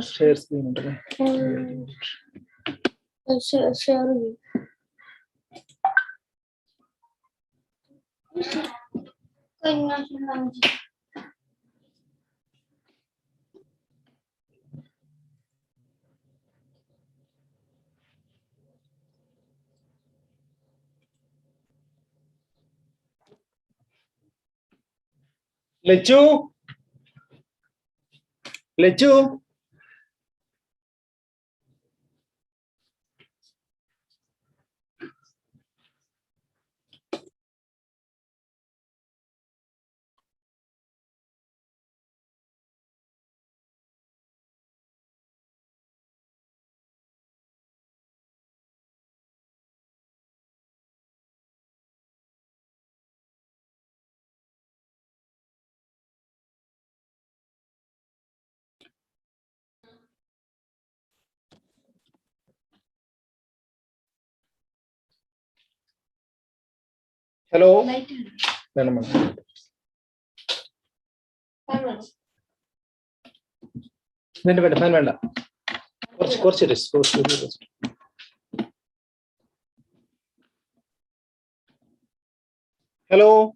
Share screen. Share. Lechu. Hello. Hello.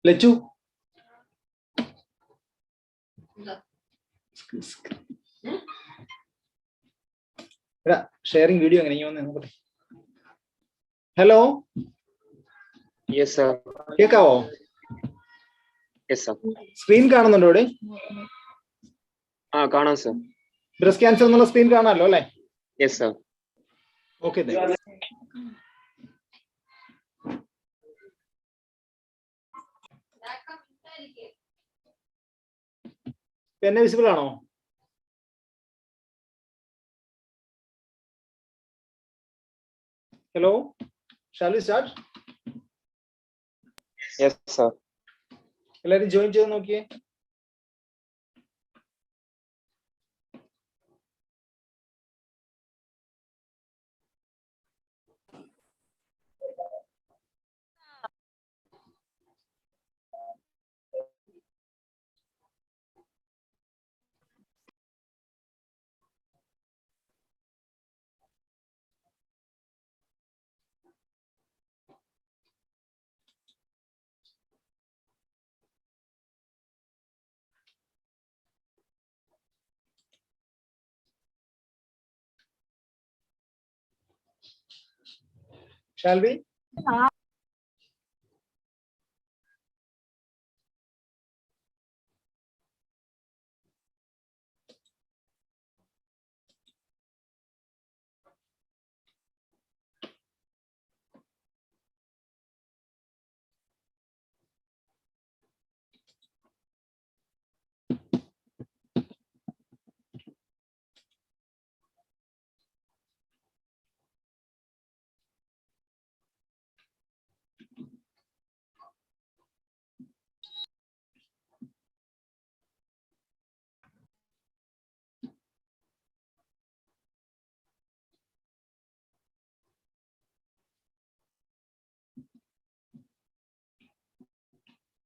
Lechu. Sharing video. Hello. Yes, sir. Yes, sir. Screen കാണുന്നുണ്ടോ ഇവിടെ? കാണാം sir. Breast cancer എന്നുള്ള screen കാണാമല്ലോ അല്ലേ? Yes, sir. Okay then. എന്നെ visible ആണോ? Hello. Shall we start? Yes, sir. എല്ലാരും join ചെയ്ത് നോക്കിയേ. Shall we?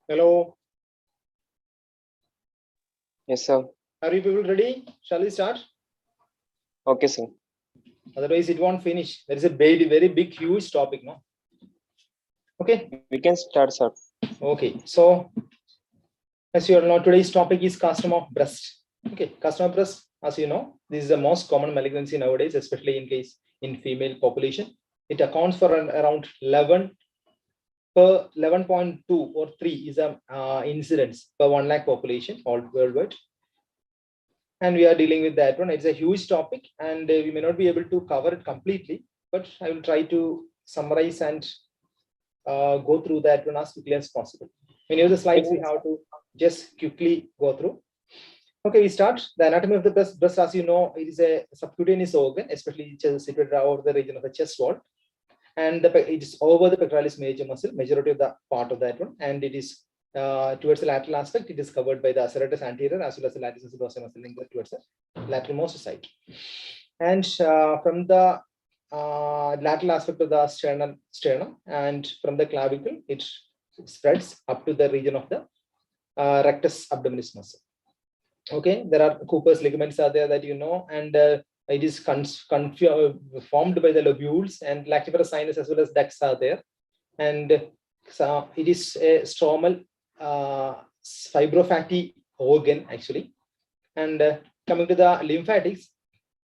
Hello. Yes, sir. Are you people ready? Shall we start? Okay, sir. Otherwise it won't finish. There is a very big huge topic, no? Okay. We can start, sir. Okay. So as you all know, today's topic is carcinoma of breast. Okay. Carcinoma of breast, as you know, this is the most common malignancy nowadays, especially in female population. It accounts for around 11.2 or 3 is a incidence per 1 lakh population all worldwide, and we are dealing with that one. It's a huge topic, and we may not be able to cover it completely, but I will try to summarize and go through that one as quickly as possible. Many of the slides we have to just quickly go through. Okay, we start. The anatomy of the breast, as you know, it is a subcutaneous organ, especially situated over the region of the chest wall. And it is over the pectoralis major muscle, majority of the part of that one. And it is towards the lateral aspect, it is covered by the serratus anterior as well as the latissimus dorsi muscle linked towards the lateralmost side. And from the lateral aspect of the sternum and from the clavicle, it spreads up to the region of the rectus abdominis muscle. Okay, there are Cooper's ligaments are there that you know, and it is formed by the lobules, and lactiferous sinus as well as ducts are there. And so it is a stromal fibrofatty organ actually. And coming to the lymphatics,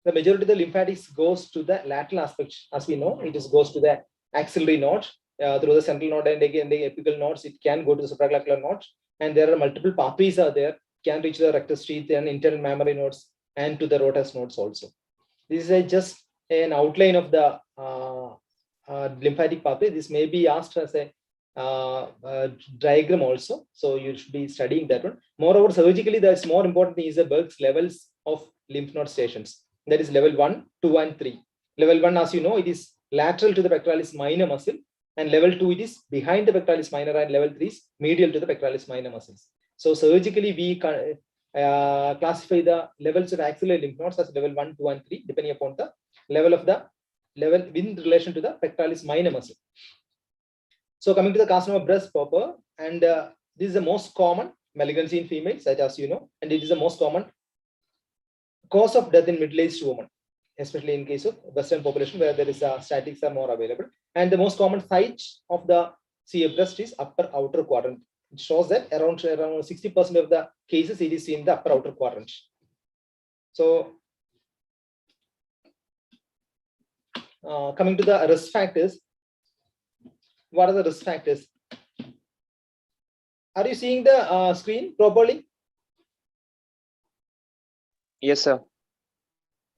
the majority of the lymphatics goes to the lateral aspect. As we know, it goes to the axillary node through the central node, and again the apical nodes. It can go to the supraglottal node, and there are multiple pathways are there. Can reach the rectus sheath and internal mammary nodes and to the rotas nodes also. This is just an outline of the lymphatic pathway. This may be asked as a diagram also, so you should be studying that one. Moreover, surgically, the more important thing is the Berg's levels of lymph node stations. That is level 1, 2, and 3. Level 1, as you know, it is lateral to the pectoralis minor muscle, and level 2 it is behind the pectoralis minor, and level 3 is medial to the pectoralis minor muscles. So surgically, we classify the levels of axillary lymph nodes as level 1, 2, and 3, depending upon the level in relation to the pectoralis minor muscle. So coming to the carcinoma of breast proper, and this is the most common malignancy in females, as you know, and it is the most common cause of death in middle-aged women, especially in case of Western population where there is statistics are more available. And the most common site of the CA breast is upper outer quadrant. It shows that around 60% of the cases it is in the upper outer quadrant. So coming to the risk factors, what are the risk factors? Are you seeing the screen properly? Yes, sir.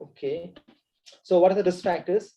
Okay. So what are the risk factors?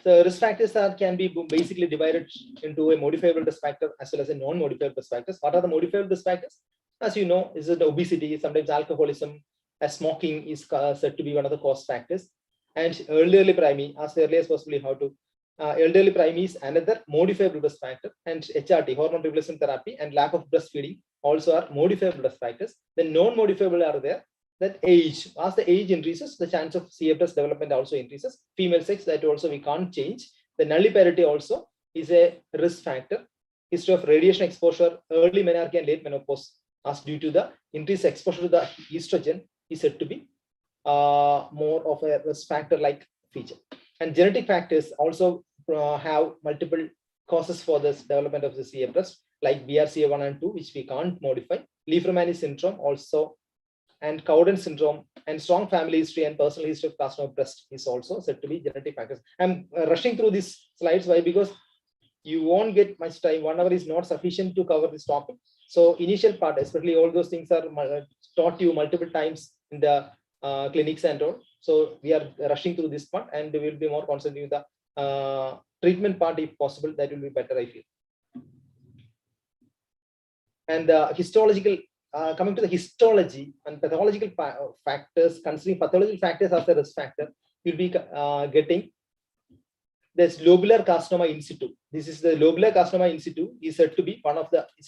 The risk factors can be basically divided into a modifiable risk factor as well as a non-modifiable risk factors. What are the modifiable risk factors? As you know, is it obesity, sometimes alcoholism, smoking is said to be one of the cause factors. And elderly primary, as early as possibly how to. Elderly primary is another modifiable risk factor, and HRT, hormone replacement therapy, and lack of breastfeeding also are modifiable risk factors. The non-modifiable are there. That age, as the age increases, the chance of CA breast development also increases. Female sex, that also we can't change. The nulliparity also is a risk factor. History of radiation exposure, early menarche and late menopause, as due to the increased exposure to the estrogen, is said to be more of a risk factor-like feature. And genetic factors also have multiple causes for this development of the CA breast, like BRCA1 and 2, which we can't modify. Leishman syndrome also, and Cowden syndrome, and strong family history and personal history of carcinoma of breast is also said to be genetic factors. I'm rushing through these slides. Why? Because you won't get much time. 1 hour is not sufficient to cover this topic. So initial part, especially all those things are taught you multiple times in the clinics and all. So we are rushing through this part, and we will be more concentrating on the treatment part if possible. That will be better, I feel. And histological. Coming to the histology and pathological factors, considering pathological factors as a risk factor, you'll be getting this lobular carcinoma in situ. This is the lobular carcinoma in situ is said to be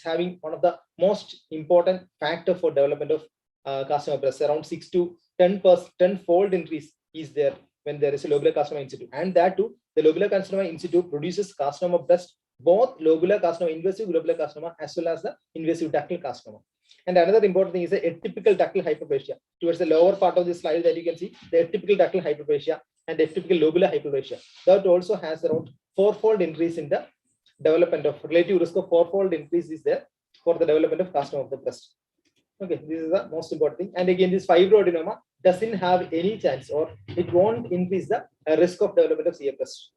having one of the most important factor for development of carcinoma breast. Around 6 to 10-fold increase is there when there is a lobular carcinoma in situ, and that too, the lobular carcinoma in situ produces carcinoma breast, both lobular carcinoma, invasive lobular carcinoma, as well as the invasive ductal carcinoma. And another important thing is the atypical ductal hyperplasia. Towards the lower part of the slide that you can see, the atypical ductal hyperplasia and atypical lobular hyperplasia. That also has around 4-fold increase in the development of relative risk of 4-fold increase is there for the development of carcinoma of the breast. Okay, this is the most important thing. And again, this fibroadenoma doesn't have any chance, or it won't increase the risk of development of CA breast.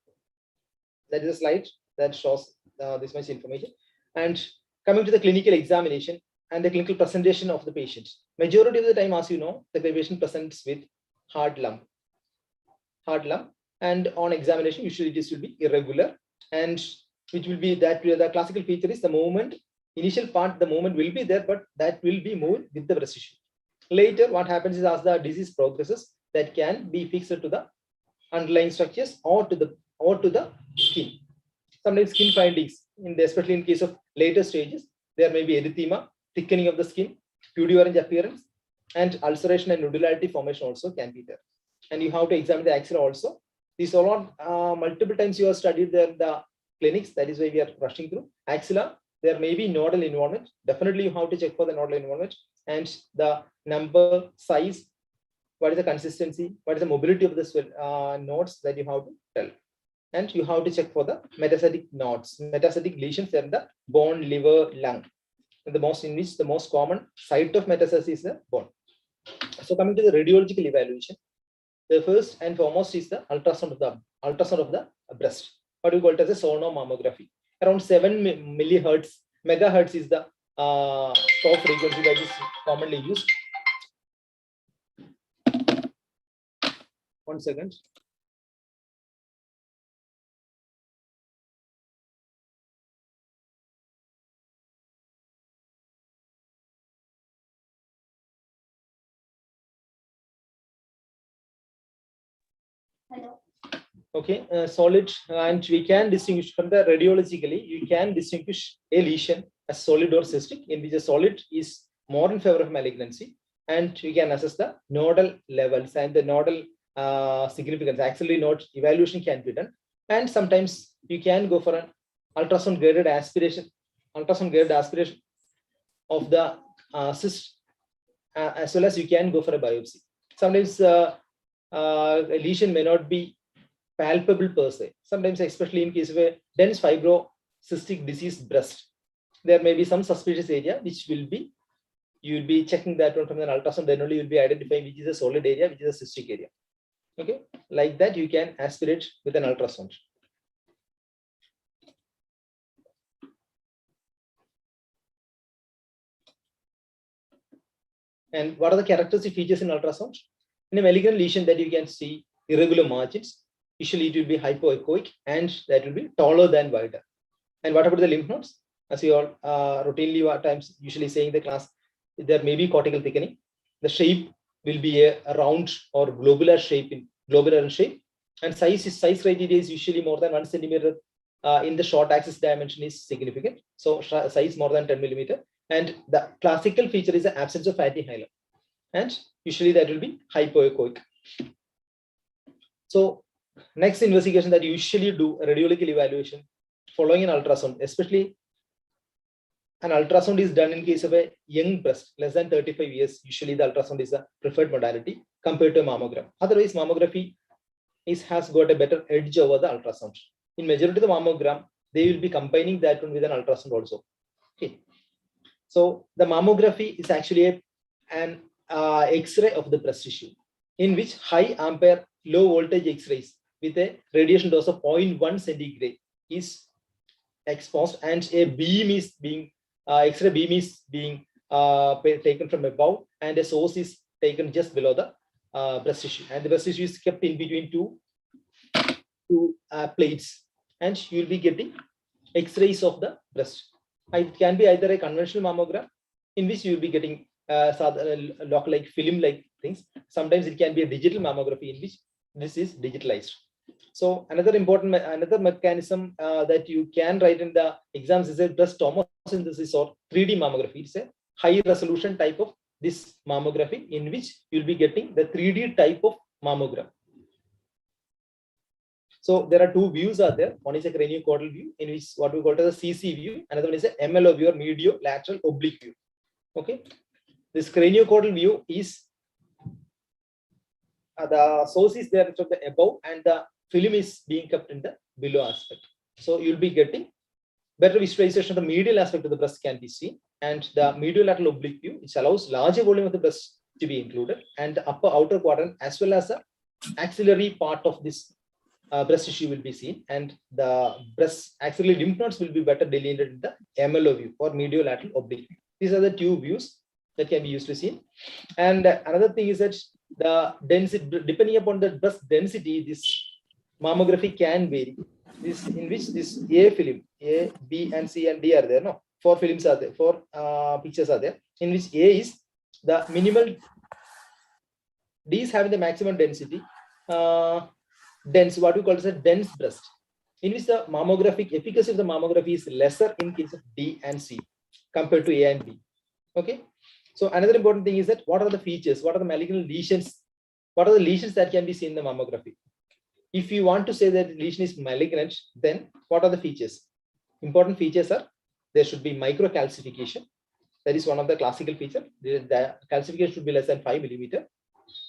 That is a slide that shows this much information. And coming to the clinical examination and the clinical presentation of the patient. Majority of the time, as you know, the patient presents with hard lump. and on examination, usually this will be irregular, and which will be that the classical feature is the movement, initial part, the movement will be there, but that will be moved with the breast tissue. Later, what happens is as the disease progresses, that can be fixed to the underlying structures or to the skin. Sometimes skin findings, especially in case of later stages, there may be erythema, thickening of the skin, pudiorange appearance, and ulceration and nodularity formation also can be there. And you have to examine the axilla also. These all are multiple times you have studied the clinics. That is why we are rushing through. Axilla, there may be nodal involvement. Definitely you have to check for the nodal involvement and the number, size, what is the consistency, what is the mobility of the nodes that you have to tell. And you have to check for the metastatic nodes, metastatic lesions in the bone, liver, lung. And the most common site of metastasis is the bone. So coming to the radiological evaluation, the first and foremost is the ultrasound of the breast. What we call it as a sonomamography. Around 7 megahertz is the top frequency that is commonly used. 1 second. Hello. Okay, solid, and we can distinguish from the radiologically, you can distinguish a lesion as solid or cystic, in which a solid is more in favor of malignancy, and we can assess the nodal levels and the nodal significance. Axillary node evaluation can be done, and sometimes you can go for an ultrasound guided aspiration of the cyst, as well as you can go for a biopsy. Sometimes a lesion may not be palpable per se. Sometimes, especially in case of a dense fibrocystic disease breast, there may be some suspicious area which will be, you will be checking that one from an ultrasound, then only you will be identifying which is a solid area, which is a cystic area. Okay, like that you can aspirate with an ultrasound. And what are the characteristic features in ultrasound? In a malignant lesion, that you can see irregular margins. Usually it will be hypoechoic and that will be taller than wider. And what about the lymph nodes? As you all routinely times usually saying in the class, there may be cortical thickening. The shape will be a round or globular shape in shape, and size criteria is usually more than 1 centimeter in the short axis dimension is significant. So size more than 10 millimeter, and the classical feature is the absence of fatty hilum, and usually that will be hypoechoic. So next investigation that you usually do, a radiological evaluation following an ultrasound, especially an ultrasound is done in case of a young breast, less than 35 years. Usually the ultrasound is a preferred modality compared to a mammogram. Otherwise, mammography has got a better edge over the ultrasound. In majority of the mammogram, they will be combining that one with an ultrasound also. Okay. So the mammography is actually an X-ray of the breast tissue, in which high ampere low voltage X-rays with a radiation dose of 0.1 centigrade is exposed, and a beam is being X-ray beam is being taken from above, and a source is taken just below the breast tissue, and the breast tissue is kept in between two plates, and you will be getting X-rays of the breast. It can be either a conventional mammogram, in which you will be getting lock-like film-like things. Sometimes it can be a digital mammography, in which this is digitalized. So another mechanism that you can write in the exams is a breast tomosynthesis or 3D mammography. It's a high resolution type of this mammography, in which you'll be getting the 3D type of mammogram. So there are two views are there. One is a craniocaudal view, in which what we call as a CC view. Another one is a MLO view or mediolateral oblique view. Okay, this craniocaudal view is the source is there from the above, and the film is being kept in the below aspect. So you'll be getting better visualization of the medial aspect of the breast can be seen, and the mediolateral oblique view, which allows larger volume of the breast to be included, and the upper outer quadrant as well as the axillary part of this breast tissue will be seen, and the breast axillary lymph nodes will be better delineated in the MLO view or mediolateral oblique view. These are the two views that can be used to see. And another thing is that the density, depending upon the breast density, this mammography can vary. This in which this A film, A, B, and C and D are there. No, 4 films are there. 4 pictures are there. In which A is the minimal, D is having the maximum density, dense, what we call as a dense breast, in which the mammographic efficacy of the mammography is lesser in case of D and C compared to A and B. Okay. So another important thing is that what are the features? What are the malignant lesions? What are the lesions that can be seen in the mammography? If you want to say that the lesion is malignant, then what are the features? Important features are there should be microcalcification. That is one of the classical features. The calcification should be less than 5 millimeter.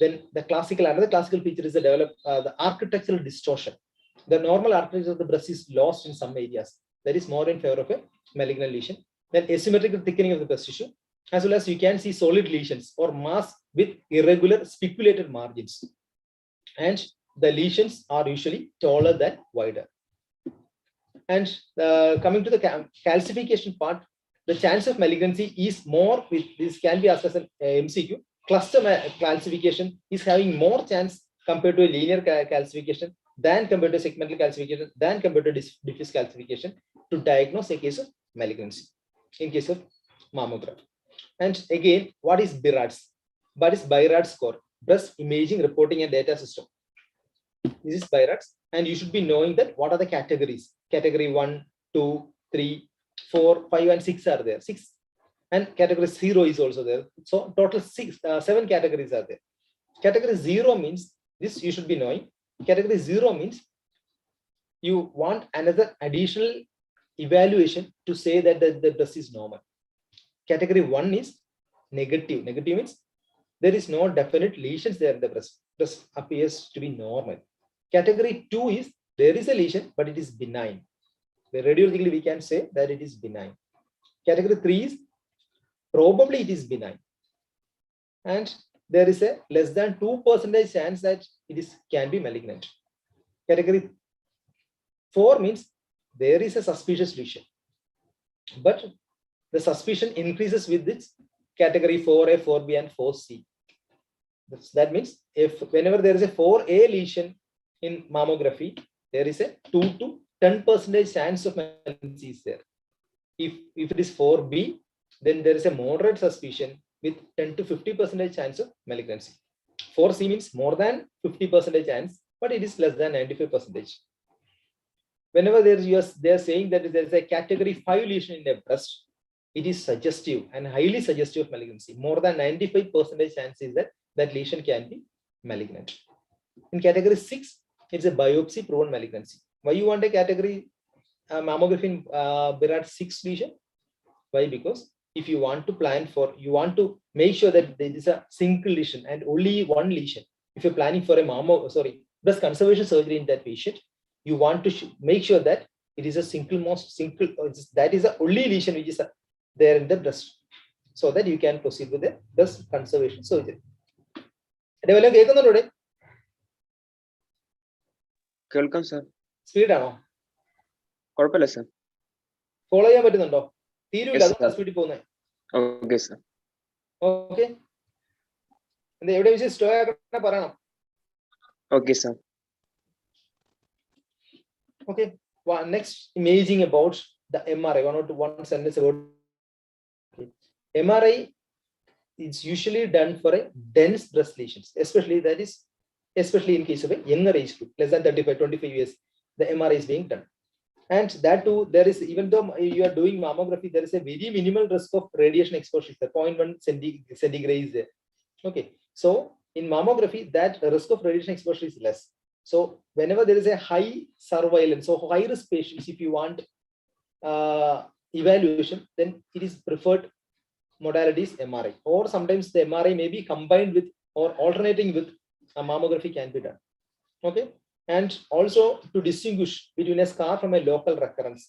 Then another classical feature is the architectural distortion. The normal architecture of the breast is lost in some areas. That is more in favor of a malignant lesion. Then asymmetrical thickening of the breast tissue, as well as you can see solid lesions or mass with irregular spiculated margins. And the lesions are usually taller than wider. And coming to the calcification part, the chance of malignancy is more with this can be asked as an MCQ. Cluster calcification is having more chance compared to a linear calcification than compared to segmental calcification than compared to diffuse calcification to diagnose a case of malignancy in case of mammogram. And again, what is BIRADS? What is BIRADS score? Breast Imaging Reporting and Data System. This is BIRADS, and you should be knowing that what are the categories. Category 1, 2, 3, 4, 5, and 6 are there. 6. And category 0 is also there. So total 7 categories are there. Category 0 means, this you should be knowing. Category 0 means you want another additional evaluation to say that the breast is normal. Category 1 is negative. Negative means there is no definite lesions there in the breast. Breast appears to be normal. Category 2 is there is a lesion, but it is benign. Radiologically, we can say that it is benign. Category 3 is probably it is benign. And there is a less than 2% chance that it can be malignant. Category 4 means there is a suspicious lesion, but the suspicion increases with its category 4A, 4B, and 4C. That means if whenever there is a 4A lesion in mammography, there is a 2 to 10% chance of malignancy is there. If it is 4B, then there is a moderate suspicion with 10 to 50% chance of malignancy. 4C means more than 50% chance, but it is less than 95%. Whenever they are saying that there is a category 5 lesion in the breast, it is suggestive and highly suggestive of malignancy. More than 95% chance is that that lesion can be malignant. In category 6, it's a biopsy proven malignancy. Why you want a category mammography in BIRAD 6 lesion? Why? Because if you want to plan for, you want to make sure that there is a single lesion and only one lesion. If you're planning for a breast conservation surgery in that patient, you want to make sure that it is a that is the only lesion which is there in the breast, so that you can proceed with the breast conservation surgery. കേൾക്കാം sir. Speed ആണോ? കുഴപ്പമില്ല sir. Follow ചെയ്യാൻ പറ്റുന്നുണ്ടോ? തീരുവില്ല, Yes, അത് sir. സ്പീഡിൽ പോകുന്നത്. Okay sir. Okay, എവിടെ വെച്ച് സ്റ്റോ ആക്കണ പറയണം. Okay sir. Okay, next imaging about the MRI. One sentence about MRI. It's usually done for a dense breast lesions, especially in case of a younger age group, less than 35, 25 years, the MRI is being done. And that too, there is, even though you are doing mammography, there is a very minimal risk of radiation exposure. The 0.1 centigrade is there. Okay, so in mammography, that risk of radiation exposure is less. So whenever there is a high surveillance, so high risk patients, if you want evaluation, then it is preferred modalities MRI, or sometimes the MRI may be combined with or alternating with a mammography can be done. Okay, and also to distinguish between a scar from a local recurrence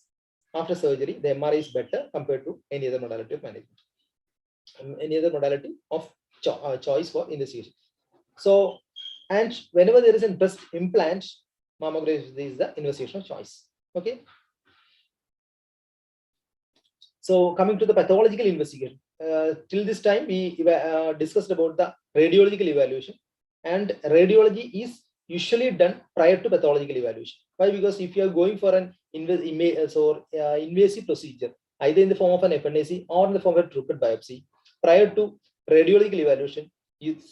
after surgery, the MRI is better compared to any other modality of management, any other modality of choice for investigation. So, and whenever there is a breast implant, mammography is the investigation of choice. Okay. So coming to the pathological investigation, till this time we discussed about the radiological evaluation, and radiology is usually done prior to pathological evaluation. Why? Because if you are going for an invasive procedure, either in the form of an FNAC or in the form of a truped biopsy, prior to radiological evaluation,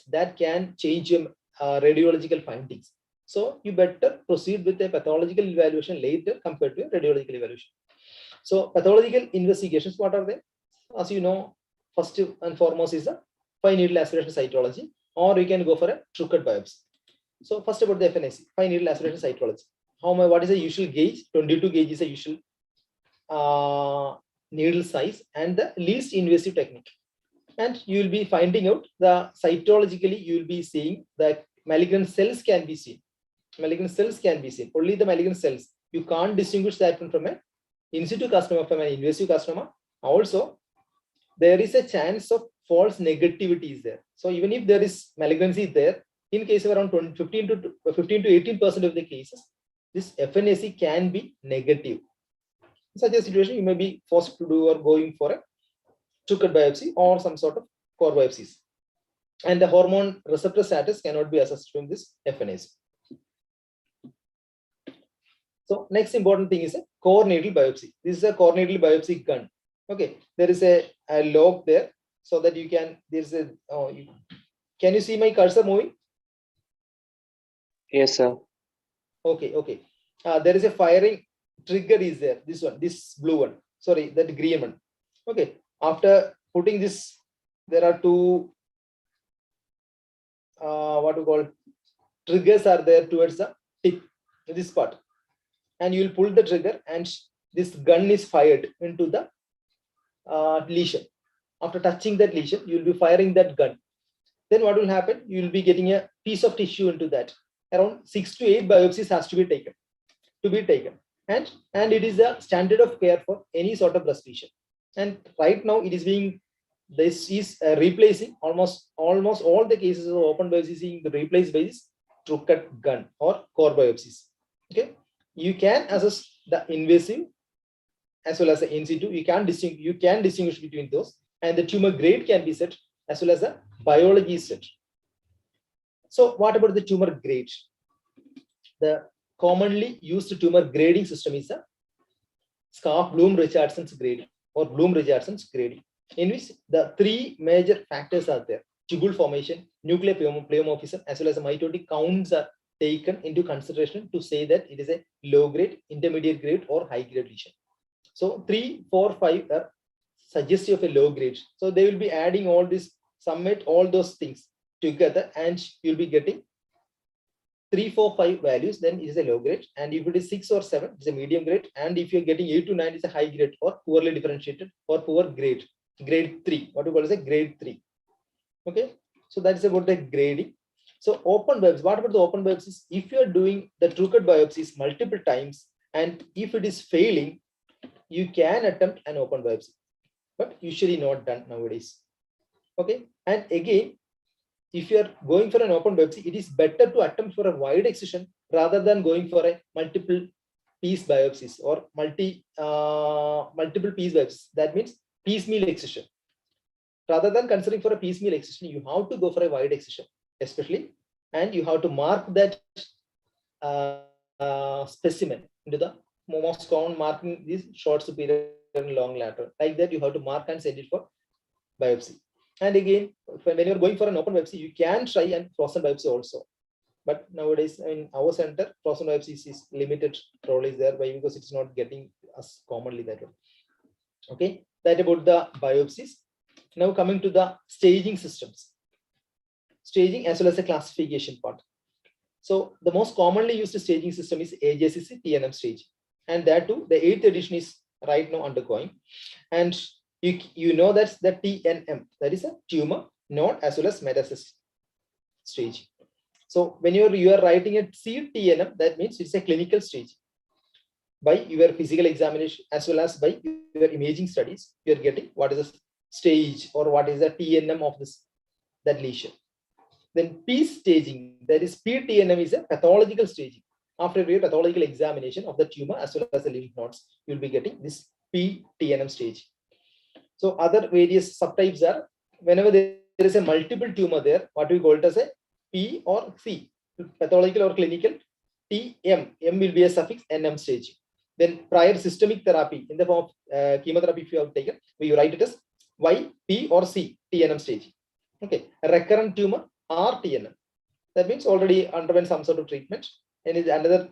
that can change your radiological findings. So you better proceed with a pathological evaluation later compared to a radiological evaluation. So pathological investigations, what are they? As you know, first and foremost is the fine needle aspiration cytology, or you can go for a truped biopsy. So first about the FNAC, fine needle aspiration cytology. What is the usual gauge? 22 gauge is a usual needle size and the least invasive technique. And you will be finding out the cytologically, you will be seeing that malignant cells can be seen. Malignant cells can be seen. Only the malignant cells. You can't distinguish that from an in situ carcinoma from an invasive carcinoma. Also, there is a chance of false negativity is there. So even if there is malignancy there, in case of around 15 to 18% of the cases, this FNAC can be negative. In such a situation, you may be forced to do or going for a truped biopsy or some sort of core biopsies. And the hormone receptor status cannot be assessed from this FNAC. So next important thing is a core needle biopsy. This is a core needle biopsy gun. Okay, there is a lock there so that you can, there's a, can you see my cursor moving? Yes, sir. Okay. There is a firing trigger is there. This one, this blue one. Sorry, that green one. Okay. After putting this, there are two, what we call triggers are there towards the tip, this part. And you will pull the trigger and this gun is fired into the lesion. After touching that lesion, you will be firing that gun. Then what will happen? You will be getting a piece of tissue into that. Around 6 to 8 biopsies has to be taken. And it is a standard of care for any sort of breast lesion. And right now it is being, this is replacing almost all the cases of open biopsies being replaced by this truped gun or core biopsies. Okay, you can assess the invasive as well as the in situ. You can distinguish between those, and the tumor grade can be set as well as the biology is set. So what about the tumor grade? The commonly used tumor grading system is a Scarf-Bloom-Richardson's grading or Bloom-Richardson's grading, in which the three major factors are there: tubule formation, nuclear pleomorphism, as well as the mitotic counts are taken into consideration to say that it is a low grade, intermediate grade, or high grade lesion. So 3, 4, 5 are suggestive of a low grade. So they will be adding all this, summate all those things together, and you'll be getting 3, 4, 5 values, then it is a low grade. And if it is 6 or 7, it's a medium grade. And if you're getting 8 to 9, it's a high grade or poorly differentiated or poor grade. Grade 3, what we call as a grade 3. Okay, so that is about the grading. So open biopsies, what about the open biopsies? If you're doing the truped biopsies multiple times, and if it is failing, you can attempt an open biopsy, but usually not done nowadays. Okay, and again, if you are going for an open biopsy, it is better to attempt for a wide excision rather than going for a multiple piece biopsies or multiple piece biopsies. That means piecemeal excision. Rather than considering for a piecemeal excision, you have to go for a wide excision, especially, and you have to mark that specimen into the most common marking is short superior and long lateral. Like that, you have to mark and send it for biopsy. And again, when you're going for an open biopsy, you can try and frozen biopsy also. But nowadays, in our center, frozen biopsies is limited role is there. Why? Because it's not getting as commonly that way. Okay, that about the biopsies. Now coming to the staging systems. Staging as well as the classification part. So the most commonly used staging system is AJCC TNM stage. And that too, the 8th edition is right now undergoing. And you know that's the TNM, that is a tumor, node as well as metastasis stage. So when you are writing a CTNM, that means it's a clinical stage. By your physical examination as well as by your imaging studies, you are getting what is the stage or what is the TNM of that lesion. Then P staging, that is PTNM, is a pathological staging. After your pathological examination of the tumor as well as the lymph nodes, you'll be getting this PTNM stage. So other various subtypes are, whenever there is a multiple tumor there, what we call it as a P or C. pathological or clinical, TM, M will be a suffix, NM stage. Then prior systemic therapy in the form of chemotherapy, if you have taken, we write it as Y, P or C, TNM stage. Okay, a recurrent tumor, R, TNM. That means already underwent some sort of treatment, and another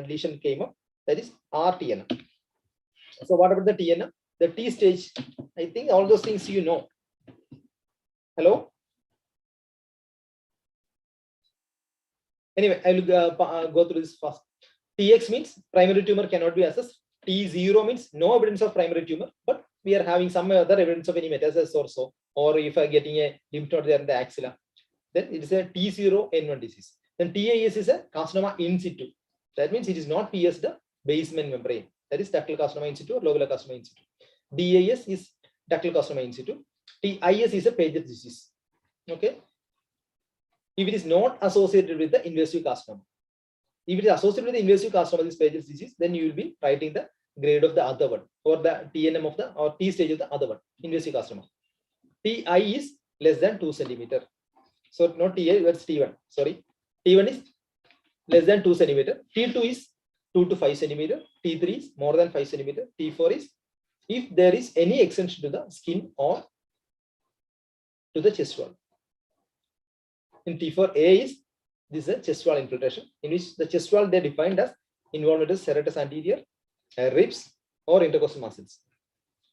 lesion came up, that is RTNM. So what about the TNM? The T stage, I think all those things you know. Hello? Anyway, I will go through this first. TX means primary tumor cannot be assessed. T0 means no evidence of primary tumor, but we are having some other evidence of any metastasis or so, or if I'm getting a lymph node there in the axilla, then it is a T0 N1 disease. Then TAS is a carcinoma in situ. That means it is not pierced the basement membrane. That is ductal carcinoma in situ or lobular carcinoma in situ. DAS is ductal carcinoma in situ. TIS is a Paget's disease. Okay. If it is not associated with the invasive carcinoma, if it is associated with the invasive carcinoma, this Paget's disease, then you will be writing the grade of the other one, or the TNM of the, or T stage of the other one, invasive carcinoma. TI is less than 2 centimeter. So not TA, that's T1. Sorry, T1 is less than 2 centimeter. T2 is 2 to 5 centimeter. T3 is more than 5 centimeter. T4 is if there is any extension to the skin or to the chest wall. In T4A is this is a chest wall infiltration, in which the chest wall they defined as involvement of serratus anterior, ribs, or intercostal muscles.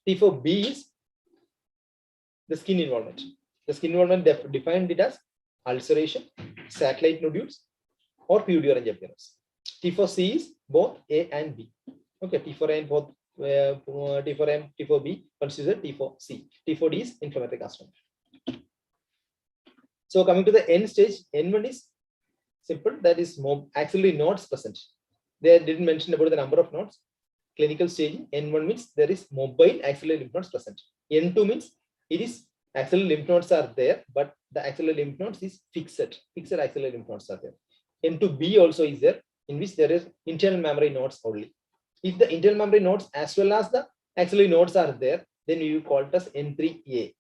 T4B is the skin involvement. The skin involvement defined it as ulceration, satellite nodules, or pudiorange appearance. T4C is both A and B. Okay, T4A and both T4A and T4B considered T4C. T4D is inflammatory carcinoma. So coming to the N stage, N1 is simple, that is axillary nodes present. They didn't mention about the number of nodes. Clinical stage, N1 means there is mobile axillary lymph nodes present. N2 means it is axillary lymph nodes are there, but the axillary lymph nodes is fixed axillary lymph nodes are there. N2B also is there, in which there is internal mammary nodes only. If the internal mammary nodes as well as the axillary nodes are there, then we will call it as N3A.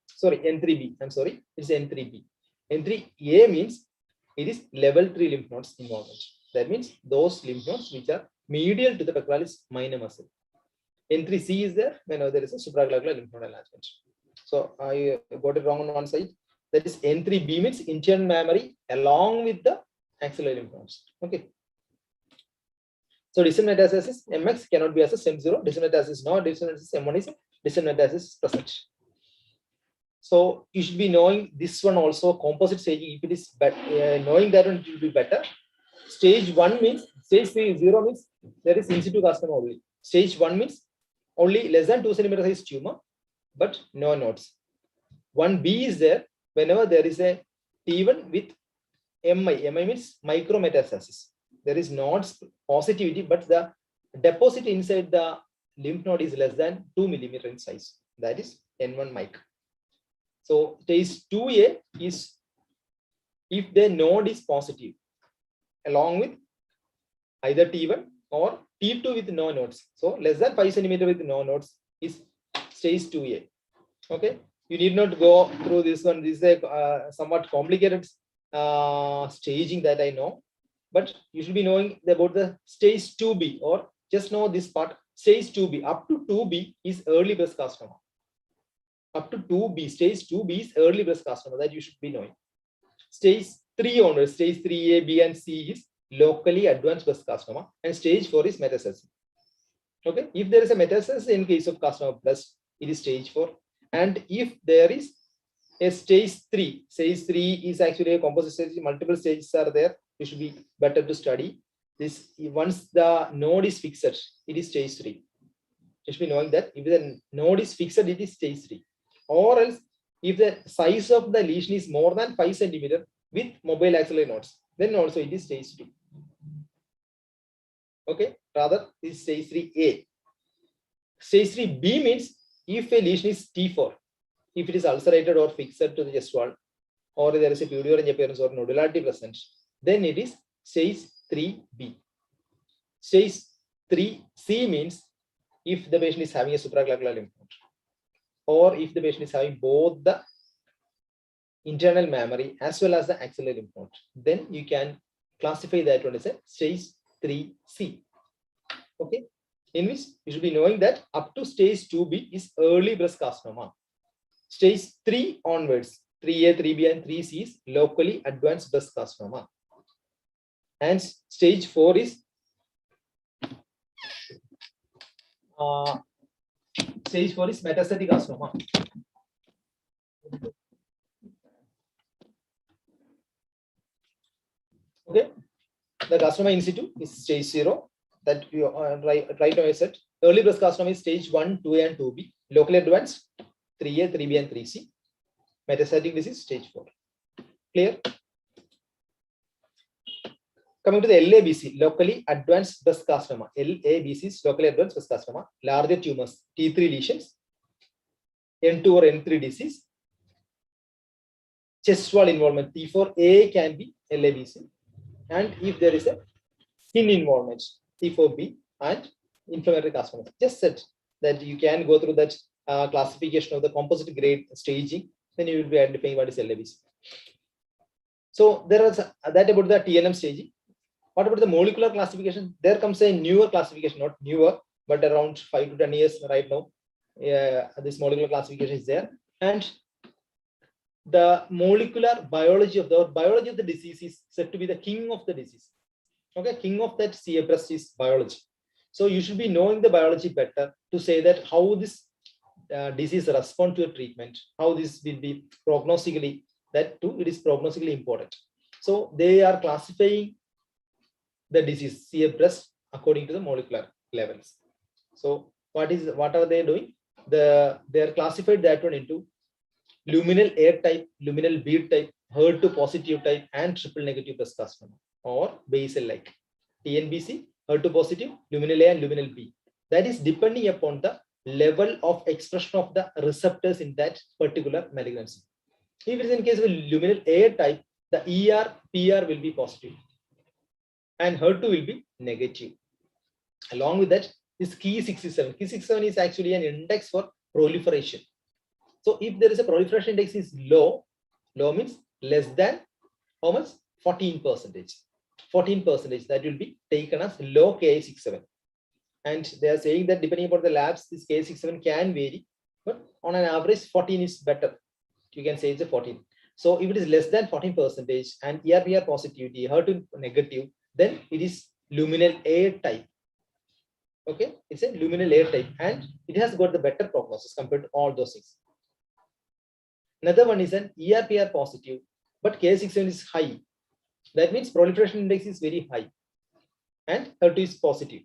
Sorry, N3B. I'm sorry, it's N3B. N3A means it is level 3 lymph nodes involvement. That means those lymph nodes which are medial to the pectoralis minor muscle. N3C is there whenever there is a supraglottal lymph node enlargement. So I got it wrong on one side. That is N3B means internal mammary along with the axillary lymph nodes. Okay. So distant metastasis MX cannot be assessed. M0 distant metastasis no. Distant metastasis M1 is distant metastasis present. So you should be knowing this one also, composite staging. If it is knowing that one, it will be better. Stage 1 means, stage 0 means there is in situ carcinoma only. Stage 1 means only less than 2 centimeter size tumor, but no nodes. 1B is there whenever there is a T1 with MI. MI means micrometastasis. There is nodes positivity, but the deposit inside the lymph node is less than 2 millimeter in size. That is N1 mic. So stage 2A is if the node is positive along with either T1 or T2 with no nodes. So less than 5 centimeter with no nodes is stage 2A. Okay, you need not go through this one. This is a somewhat complicated staging that I know, but you should be knowing about the stage 2B, or just know this part. Stage 2B up to 2B is early breast carcinoma. Up to 2B, stage 2B is early breast carcinoma, that you should be knowing. Stage 3 onwards, stage 3A, B, and C is locally advanced breast carcinoma, and stage 4 is metastasis. Okay, if there is a metastasis in case of carcinoma of breast, it is stage 4. And if there is a stage 3 is actually a composite stage, multiple stages are there. You should be better to study this. Once the node is fixed, it is stage 3. You should be knowing that if the node is fixed, it is stage 3. Or else, if the size of the lesion is more than 5 centimeter with mobile axillary nodes, then also it is stage 2. Okay, rather this is stage 3A. Stage 3B means if a lesion is T4, if it is ulcerated or fixed to the chest wall, or there is a pudiorange appearance or nodularity present, then it is stage 3B. Stage 3C means if the patient is having a supraglottal lymph node, or if the patient is having both the internal mammary, as well as the axillary lymph node. Then you can classify that one as a stage 3C. Okay, in which you should be knowing that up to stage 2B is early breast carcinoma. Stage 3 onwards, 3A, 3B, and 3C is locally advanced breast carcinoma. And stage 4 is metastatic carcinoma. Okay, the carcinoma in situ is stage 0. That you right now I said. Early breast carcinoma is stage 1, 2A, and 2B. Locally advanced 3A, 3B, and 3C. Metastatic disease stage 4. Clear? Coming to the LABC, locally advanced breast carcinoma. LABC is locally advanced breast carcinoma. Larger tumors, T3 lesions, N2 or N3 disease. Chest wall involvement, T4A can be LABC. And if there is a skin involvement, T4B, and inflammatory carcinoma. Just said that you can go through that classification of the composite grade staging, then you will be identifying what is LABC. So there is that about the TNM staging. What about the molecular classification? There comes a newer classification, not newer, but around 5 to 10 years right now. This molecular classification is there. And the molecular biology of the disease is said to be the king of the disease. Okay, king of that breast is biology. So you should be knowing the biology better to say that how this disease responds to a treatment, how this will be prognostically, that too, it is prognostically important. So they are classifying the disease breast according to the molecular levels. So what are they doing? They are classified that one into luminal A type, luminal B type, HER2 positive type, and triple negative breast carcinoma, or basal like TNBC, HER2 positive, luminal A, and luminal B. That is depending upon the level of expression of the receptors in that particular malignancy. If it is in case of luminal A type, the ER, PR will be positive, and HER2 will be negative. Along with that, this Ki67. Ki67 is actually an index for proliferation. So if there is a proliferation index is low means less than how much? 14%. 14%, that will be taken as low Ki67. And they are saying that depending upon the labs, this Ki67 can vary, but on an average, 14 is better. You can say it's a 14. So if it is less than 14% and ERPR positivity, HER2 negative, then it is luminal A type. Okay, it's a luminal A type, and it has got the better prognosis compared to all those things. Another one is an ERPR positive, but Ki67 is high. That means proliferation index is very high, and HER2 is positive.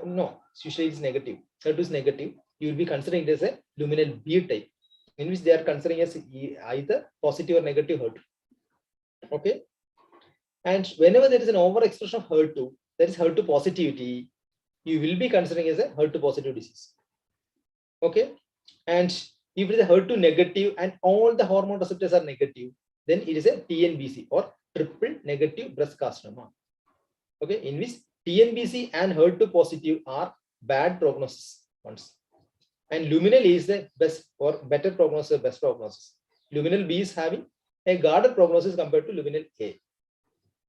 No, usually it's negative. HER2 is negative. You will be considering it as a luminal B type, in which they are considering as either positive or negative HER2. Okay, and whenever there is an overexpression of HER2, that is HER2 positivity, you will be considering as a HER2 positive disease. Okay, and if it is a HER2 negative and all the hormone receptors are negative, then it is a TNBC or triple negative breast carcinoma. Okay, in which TNBC and HER2 positive are bad prognosis ones, and luminal A is the best or better prognosis, best prognosis. Luminal B is having a guarded prognosis compared to luminal A.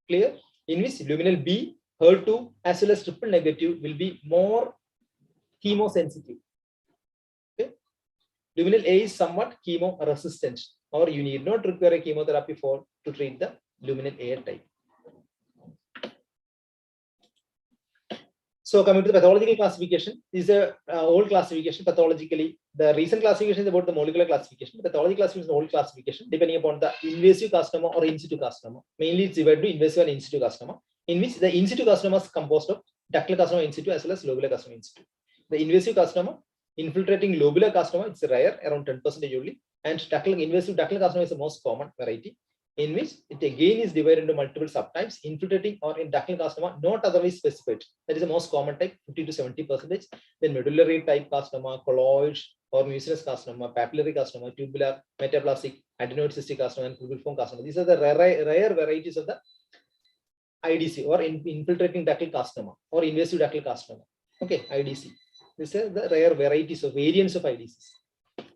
Clear? In which luminal B, HER2 as well as triple negative will be more chemosensitive. Okay, luminal A is somewhat chemo resistant, or you need not require a chemotherapy to treat the luminal A type. So coming to the pathological classification, this is a old classification pathologically. The recent classification is about the molecular classification. The pathological classification is an old classification depending upon the invasive carcinoma or in situ carcinoma. Mainly it's divided into invasive and in situ carcinoma, in which the in situ carcinoma is composed of ductal carcinoma in situ as well as lobular carcinoma in situ. The invasive carcinoma, infiltrating lobular carcinoma, it's rare, around 10% only, and invasive ductal carcinoma is the most common variety, in which it again is divided into multiple subtypes, infiltrating or in ductal carcinoma, not otherwise specified. That is the most common type, 50 to 70%. Then medullary type carcinoma, colloid or mucinous carcinoma, papillary carcinoma, tubular, metaplastic, adenoid cystic carcinoma, and pubiform carcinoma. These are the rare varieties of the IDC or infiltrating ductal carcinoma or invasive ductal carcinoma. Okay, IDC. These are the rare varieties of variants of IDCs.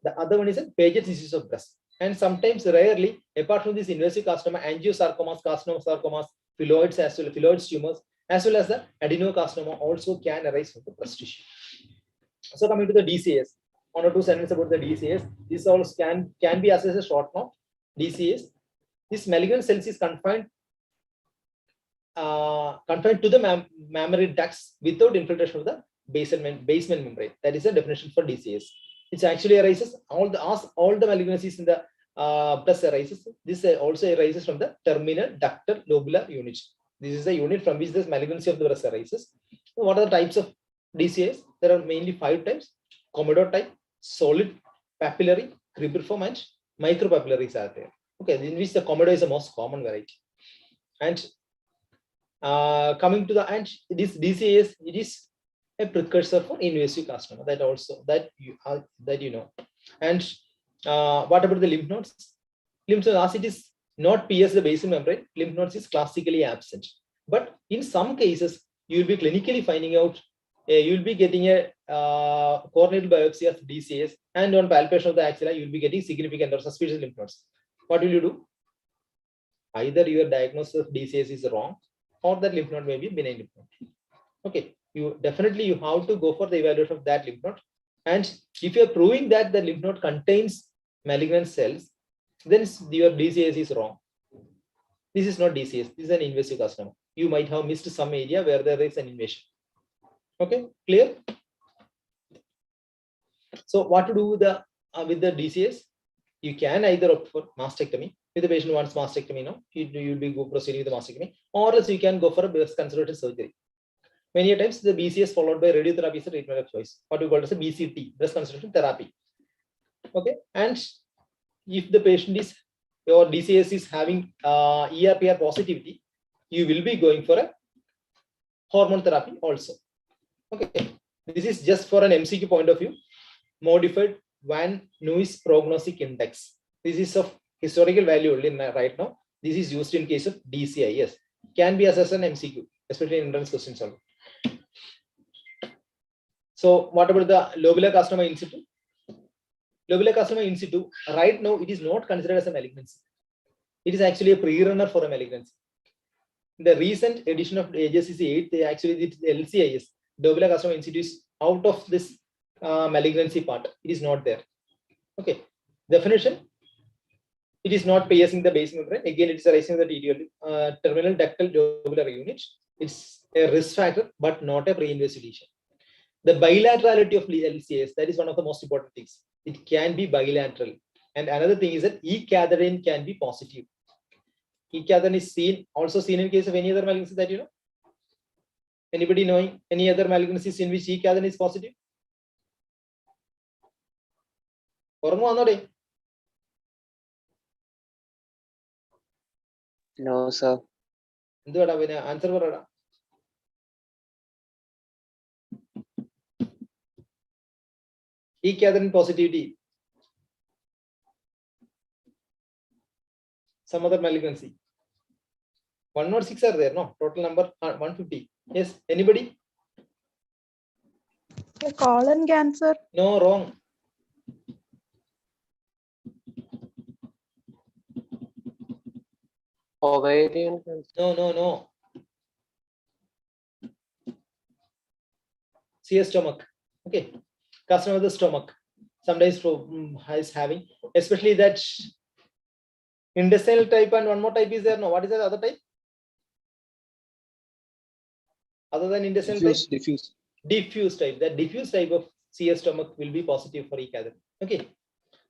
The other one is a Paget's disease of breast. And sometimes, rarely, apart from this invasive carcinoma, angiosarcomas, carcinomosarcomas, phylloids as well, phylloids tumors, as well as the adenocarcinoma also can arise from the breast tissue. So coming to the DCAS, 1 or 2 sentences about the DCAS. This also can be assessed as short note. DCAS. This malignant cells is confined to the mammary ducts without infiltration of the basement membrane. That is the definition for DCAS. It actually arises all the malignancies in the breast arises. This also arises from the terminal ductal lobular unit. This is the unit from which this malignancy of the breast arises. So what are the types of DCAS? There are mainly 5 types: commodore type, solid, papillary, cribriform, and micropapillaries are there. Okay, in which the commodore is the most common variety. And coming to the end, this DCAS, it is a precursor for invasive carcinoma. That you know. And what about the lymph nodes? Lymph nodes, as it is not pierce the basal membrane, lymph nodes is classically absent. But in some cases, you will be clinically finding out. You will be getting a corneal biopsy of DCAS, and on palpation of the axilla, you will be getting significant or suspicious lymph nodes. What will you do? Either your diagnosis of DCAS is wrong, or that lymph node may be benign lymph node. Okay, you have to go for the evaluation of that lymph node. And if you are proving that the lymph node contains malignant cells, then your DCAS is wrong. This is not DCAS. This is an invasive carcinoma. You might have missed some area where there is an invasion. Okay, clear? So what to do with the DCAS? You can either opt for mastectomy. If the patient wants mastectomy, you'll be proceeding with the mastectomy, or else you can go for a breast conservative surgery. Many times the BCS followed by radiotherapy is a treatment of choice. What we call as a BCT, breast conservation therapy. Okay, and if the patient is your DCAS is having ERPR positivity, you will be going for a hormone therapy also. Okay, this is just for an MCQ point of view. Modified Van Nuys prognostic index. This is of historical value only right now. This is used in case of DCIS. Can be assessed an MCQ, especially in entrance questions. So what about the lobular carcinoma in situ? Lobular carcinoma in situ, right now it is not considered as a malignancy. It is actually a pre-runner for a malignancy. The recent edition of HSCC 8, they actually did LCIS. Lobular carcinoma in situ is out of this malignancy part. It is not there. Okay. Definition: it is not piercing the base membrane. Again, it is arising the TDL, terminal ductal lobular unit. It's a risk factor, but not a pre-invasive lesion. The bilaterality of LCAS, that is one of the most important things. It can be bilateral. And another thing is that E-cadherin can be positive. E-cadherin is also seen in case of any other malignancy that you know. Anybody knowing any other malignancies in which E-cadherin is positive? No, sir. Answer. E-cadherin positivity. Some other malignancy. 106 are there, no? Total number 150. Yes, anybody? Colon cancer. No, wrong. Ovarian cancer. No. CS stomach. Okay. Carcinoma of the stomach. Sometimes is having, especially that intestinal type, and one more type is there. No, what is the other type? Other than intestinal type? Diffuse type. That diffuse type of CS stomach will be positive for E-cadherin. Okay.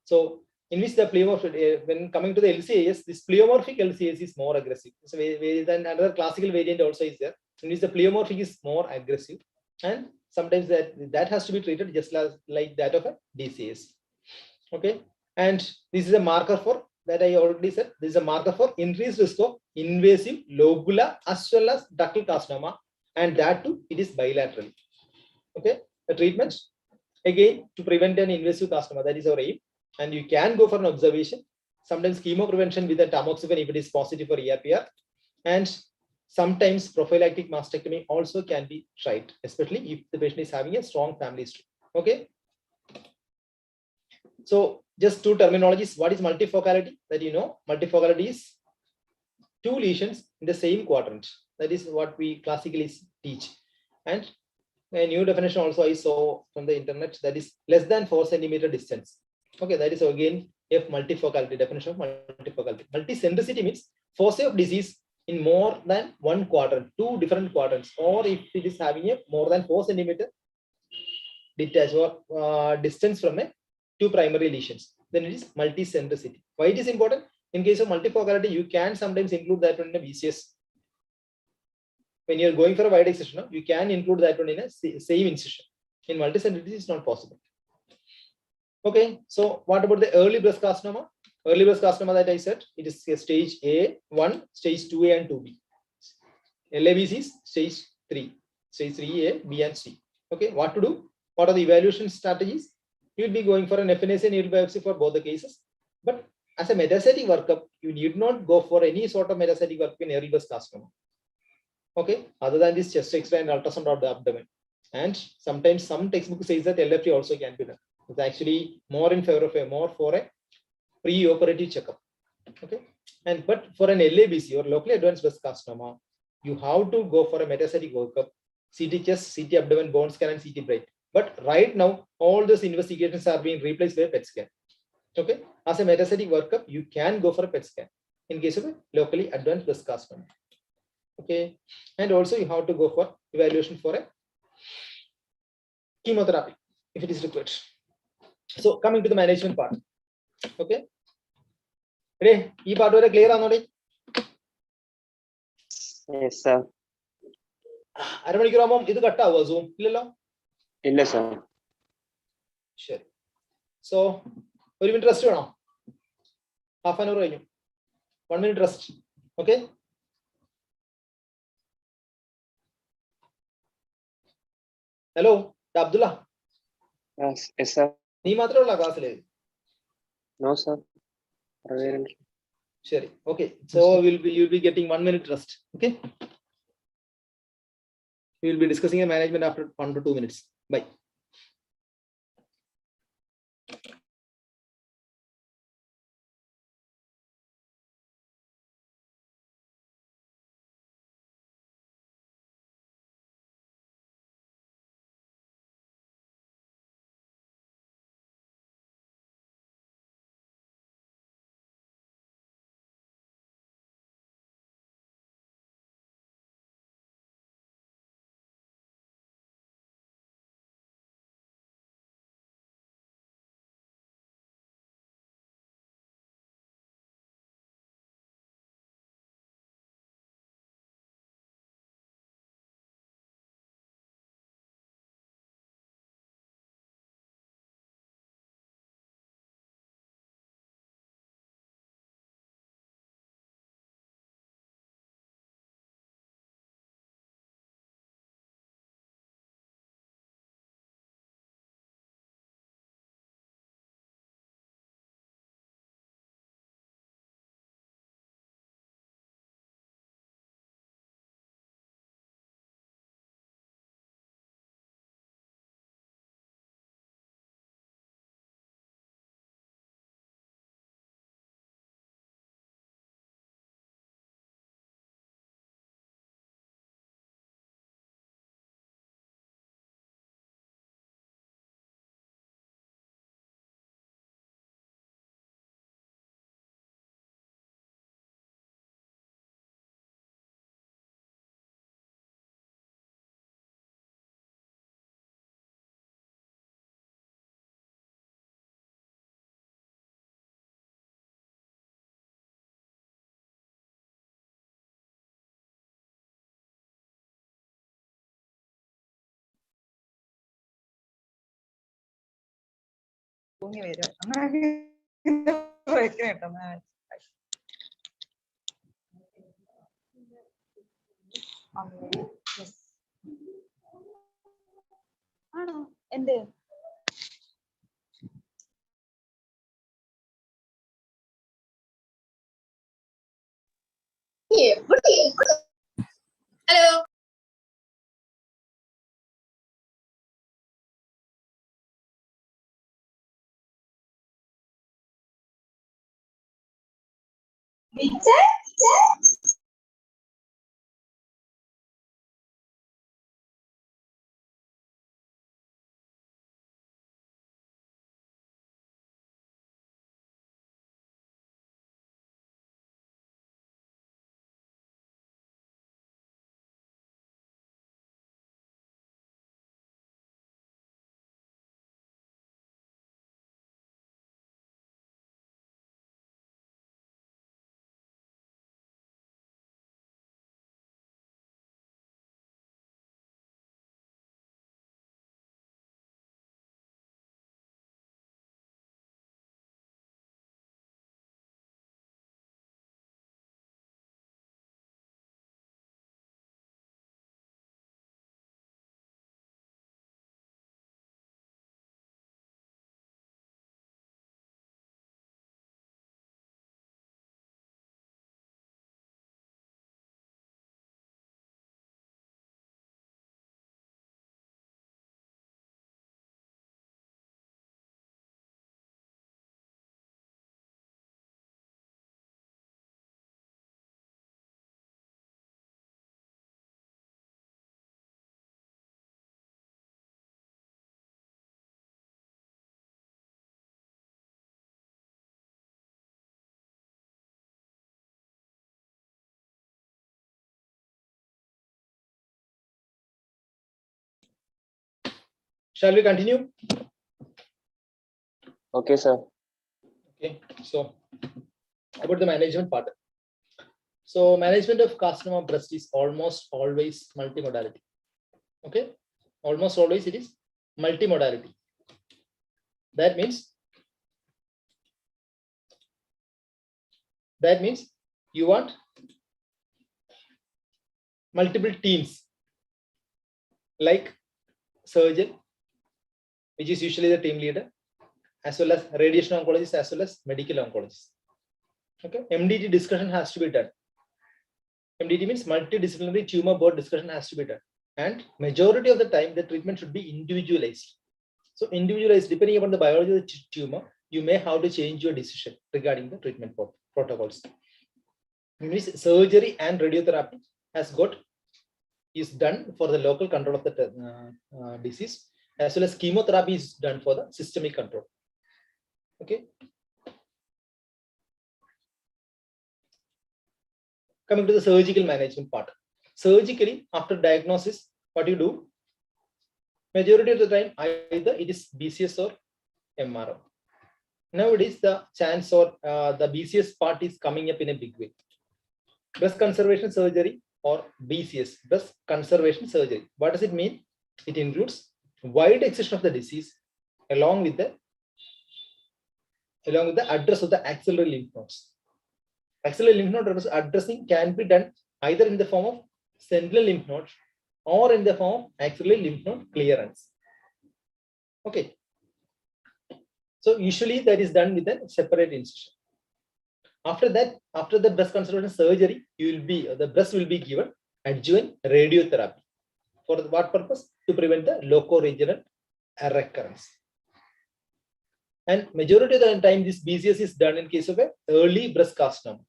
So in which the pleomorphic, when coming to the LCAS, this pleomorphic LCAS is more aggressive. So then another classical variant also is there, in which the pleomorphic is more aggressive, and sometimes that has to be treated just like that of a DCAS. Okay, and this is a marker for that I already said. This is a marker for increased risk of invasive lobular as well as ductal carcinoma, and that too it is bilateral. Okay, the treatment again to prevent an invasive carcinoma, that is our aim. And you can go for an observation, sometimes chemo prevention with a tamoxifen if it is positive for ERPR, and sometimes prophylactic mastectomy also can be tried, especially if the patient is having a strong family history. Okay. So just two terminologies. What is multifocality? That you know, multifocality is two lesions in the same quadrant. That is what we classically teach. And a new definition also I saw from the internet, that is less than 4 centimeter distance. Okay, that is again F multifocality, definition of multifocality. Multicentricity means foci of disease in more than one quadrant, two different quadrants, or if it is having a more than 4 centimeter detached or distance from a two primary lesions, then it is multicentricity. Why it is important? In case of multifocality, you can sometimes include that one in a VCS. When you're going for a wide excision, you can include that one in a same incision. In multicentricity, it's not possible. Okay, so what about the early breast carcinoma? Early breast carcinoma that I said, it is stage A1, stage 2A and 2B. LABC is stage 3, stage 3A, B and C. Okay, what to do? What are the evaluation strategies? You will be going for an FNAC needle biopsy for both the cases. But as a metastatic workup, you need not go for any sort of metastatic workup in early breast carcinoma. Okay, other than this chest X-ray and ultrasound of the abdomen. And sometimes some textbook says that LFT also can be done. It's actually more in favor of for a pre-operative checkup. Okay, and but for an LABC or locally advanced breast carcinoma, you have to go for a metastatic workup, CT chest, CT abdomen, bone scan, and CT brain. But right now, all those investigations are being replaced by PET scan. Okay, as a metastatic workup, you can go for a PET scan in case of a locally advanced breast carcinoma. Okay, and also you have to go for evaluation for a chemotherapy if it is required. So coming to the management part. Okay, ready? This part is clear or Yes, sir. അരമണിക്കൂറാകുമ്പോൾ ഇത് കട്ടാവോ zoom ഇല്ലല്ലോ? ഇല്ല sir. ശരി. So ഒരു minute rest വേണോ? Half an hour കഴിഞ്ഞു. 1 minute rest. Okay, hello Abdullah, Yes, sir. നീ മാത്രമേ ഉള്ള ക്ലാസ്സിൽ? No, sir. ശരി, okay. So you'll be getting 1 minute rest. Okay, we will be discussing a management after 1 to 2 minutes. Bye. തൂങ്ങി വരും അങ്ങനെ ബ്രേക്ക് കിട്ടും. ആണോ എന്ത് hello Shall we continue? Okay, sir. Okay, so about the management part. So management of carcinoma breast is almost always multimodality. Okay, almost always it is multimodality. That means you want multiple teams like surgeon, which is usually the team leader, as well as radiation oncologist, as well as medical oncologist. Okay, MDT discussion has to be done. MDT means multidisciplinary tumor board discussion has to be done. And majority of the time, the treatment should be individualized. So individualized, depending upon the biology of the tumor, you may have to change your decision regarding the treatment protocols. In which surgery and radiotherapy is done for the local control of the disease, as well as chemotherapy is done for the systemic control. Okay. Coming to the surgical management part. Surgically, after diagnosis, what you do? Majority of the time, either it is BCS or MRO. Nowadays, the chance or the BCS part is coming up in a big way. Breast conservation surgery or BCS, breast conservation surgery. What does it mean? It includes wide excision of the disease along with the address of the axillary lymph nodes. Axillary lymph node addressing can be done either in the form of sentinel lymph nodes or in the form of axillary lymph node clearance. Okay. So usually that is done with a separate incision. After that, after the breast conservation surgery, the breast will be given adjuvant radiotherapy. For what purpose? To prevent the loco-regional recurrence. And majority of the time, this BCS is done in case of an early breast carcinoma.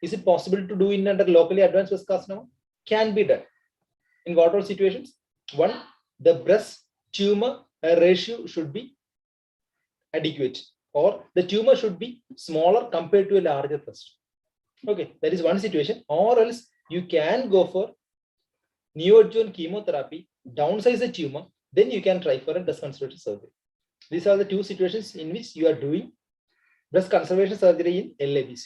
Is it possible to do in under locally advanced breast carcinoma? Can be done. In what all situations? One, the breast tumor ratio should be adequate, or the tumor should be smaller compared to a larger breast. Okay, that is one situation. Or else you can go for neoadjuvant chemotherapy, downsize the tumor, then you can try for a breast conservation surgery. These are the two situations in which you are doing breast conservation surgery in LABC.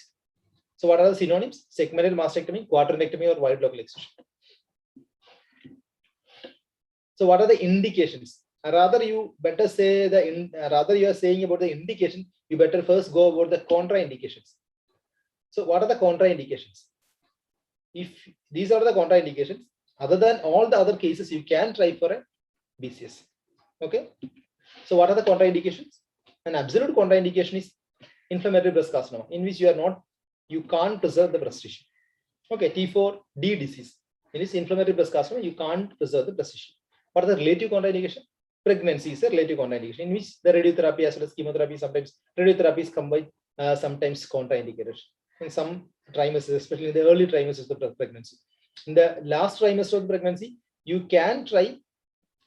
So what are the synonyms? Segmental mastectomy, quadrantectomy, or wide local excision. So what are the indications? Rather you better say rather you are saying about the indication, you better first go about the contraindications. So what are the contraindications? If these are the contraindications, other than all the other cases, you can try for a BCS. Okay. So what are the contraindications? An absolute contraindication is inflammatory breast carcinoma, in which you can't preserve the breast tissue. Okay, T4D disease. In this inflammatory breast carcinoma, you can't preserve the breast tissue. What are the relative contraindication? Pregnancy is a relative contraindication, in which the radiotherapy as well as chemotherapy, sometimes radiotherapy is combined, sometimes contraindicated. in some trimesters, especially in the early trimesters of the pregnancy. In the last trimester of the pregnancy, you can try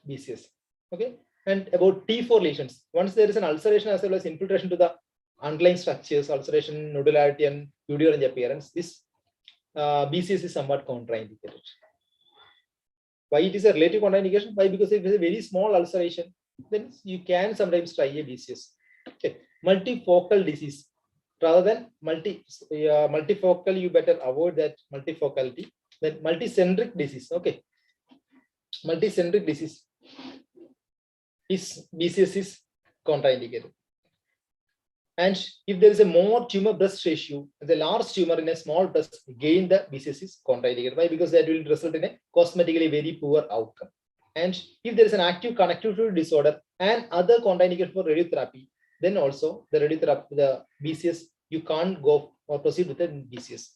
BCS. Okay. And about T4 lesions, once there is an ulceration as well as infiltration to the underlying structures, ulceration, nodularity, and uterine appearance, this BCS is somewhat contraindicated. Why it is a relative contraindication? Why? Because if it is a very small ulceration, then you can sometimes try a BCS. Okay. Multifocal disease, rather than multifocal, you better avoid that multifocality. Then multicentric disease. Okay. Multicentric disease is BCS is contraindicated. And if there is a more tumor breast ratio, the large tumor in a small breast, again the BCS is contraindicated. Why? Because that will result in a cosmetically very poor outcome. And if there is an active connective tissue disorder and other contraindication for radiotherapy, then also the radiotherapy, the BCS, you can't go or proceed with the BCS.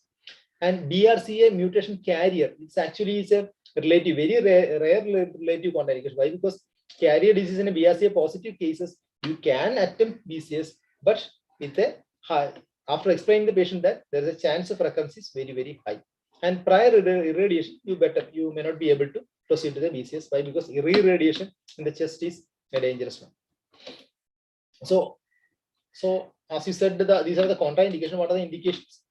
And BRCA mutation carrier, it's actually is a relative, very rare relative contraindication. Why? Because carrier disease in a BRCA positive cases, you can attempt BCS, but with a high, after explaining the patient that there is a chance of recurrence is very, very high. And prior irradiation, you may not be able to proceed to the BCS. Why? Because irradiation in the chest is a dangerous one. So as you said, these are the contraindications. What are the indications?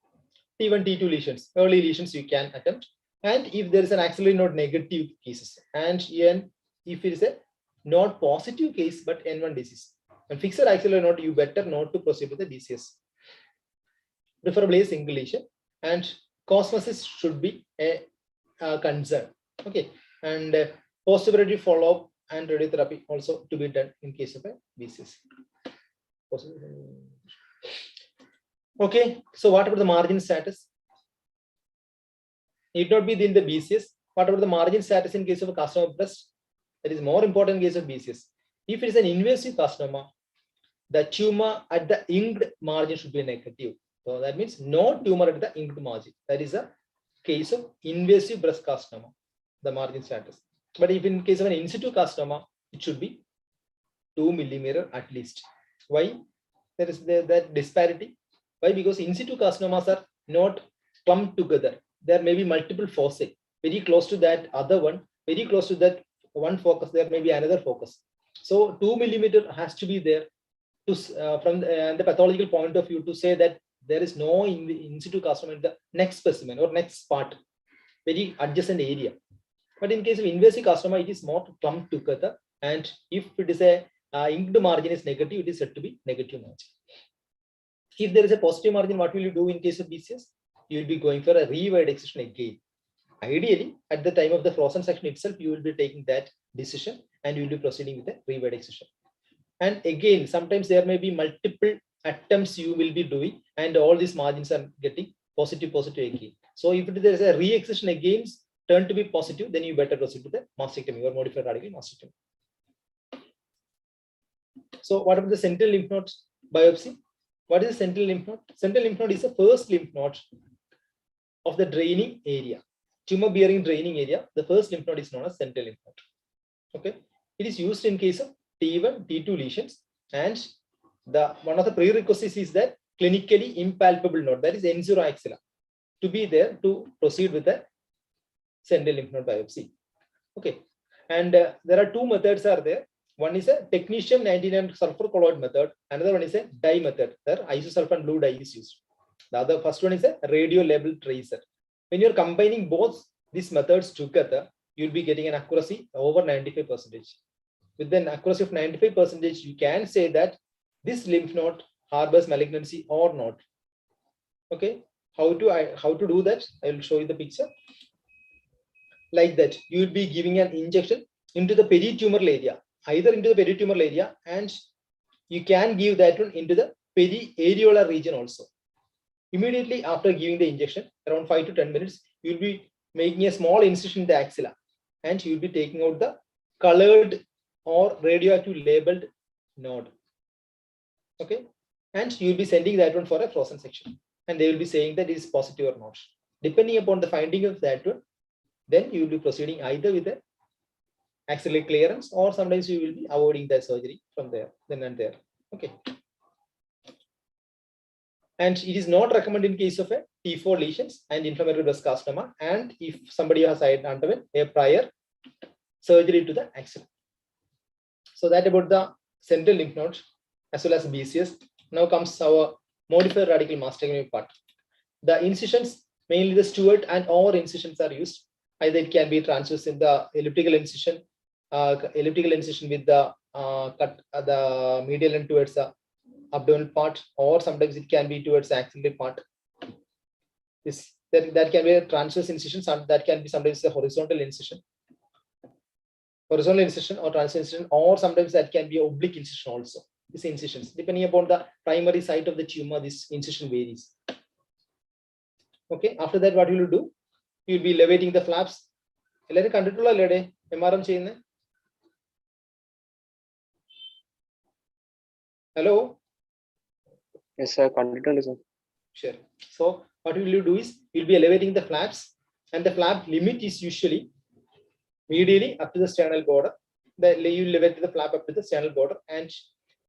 T1, T2 lesions, early lesions you can attempt. And if there is an axillary node negative cases, and if it is a not positive case but N1 disease, and fixed axillary node, you better not to proceed with the BCS. Preferably a single lesion, and cosmesis should be a concern. Okay, and post-operative follow-up and radiotherapy also to be done in case of a BCS. Okay, so what about the margin status? It not be in the BCS. What about the margin status in case of a carcinoma breast? That is more important in case of BCS. If it is an invasive carcinoma, the tumor at the inked margin should be negative. So that means no tumor at the inked margin. That is a case of invasive breast carcinoma, the margin status. But if in case of an in situ carcinoma, it should be 2 millimeter at least. Why? There is that disparity. Why? Because in situ carcinomas are not clumped together. There may be multiple foci. Very close to that other one, very close to that one focus, there may be another focus. So 2 millimeter has to be there to from the pathological point of view to say that there is no in situ carcinoma in the next specimen or next part, very adjacent area. But in case of invasive carcinoma, it is more clumped together. And if it is a inked margin is negative, it is said to be negative margin. If there is a positive margin, what will you do in case of BCS? You will be going for a rewide excision again. Ideally, at the time of the frozen section itself, you will be taking that decision and you will be proceeding with a rewide excision. And again, sometimes there may be multiple attempts you will be doing, and all these margins are getting positive again. So if there is a re-excision again turn to be positive, then you better proceed with the mastectomy or modified radical mastectomy. So what about the central lymph node biopsy? What is the central lymph node? Central lymph node is the first lymph node of the draining area. Tumor bearing draining area, the first lymph node is known as central lymph node. Okay, it is used in case of T1, T2 lesions, and one of the prerequisites is that clinically impalpable node, that is N0 axilla, to be there to proceed with the central lymph node biopsy. Okay, and there are two methods are there. One is a technetium 99 sulfur colloid method. Another one is a dye method. There isosulfan blue dye is used. The other first one is a radio label tracer. When you're combining both these methods together, you'll be getting an accuracy over 95%. With an accuracy of 95%, you can say that this lymph node harbors malignancy or not. Okay, how to do that? I will show you the picture. Like that, you will be giving an injection into the peritumoral area, either into the peritumoral area, and you can give that one into the periareolar region also. Immediately after giving the injection, around 5 to 10 minutes, you will be making a small incision in the axilla, and you will be taking out the colored or radioactive labeled node. Okay, and you will be sending that one for a frozen section, and they will be saying that it is positive or not. Depending upon the finding of that one, then you will be proceeding either with the axillary clearance, or sometimes you will be avoiding the surgery from there, then and there. Okay. And it is not recommended in case of a T4 lesions and inflammatory breast carcinoma, and if somebody has underwent a prior surgery to the axilla. So that about the central lymph nodes as well as BCS. Now comes our modified radical mastectomy part. The incisions, mainly the Stewart and or incisions are used. Either it can be transverse in the elliptical incision with the cut the medial end towards the abdominal part, or sometimes it can be towards the axillary part. That can be a transverse incision, that can be sometimes a horizontal incision or transverse incision, or sometimes that can be oblique incision also. These incisions, depending upon the primary site of the tumor, this incision varies. Okay, after that, what you will do? You will be elevating the flaps. Hello? Yes, sir. Continue, sir. Sure. So what will you do is you'll be elevating the flaps, and the flap limit is usually medially up to the sternal border. You elevate the flap up to the sternal border, and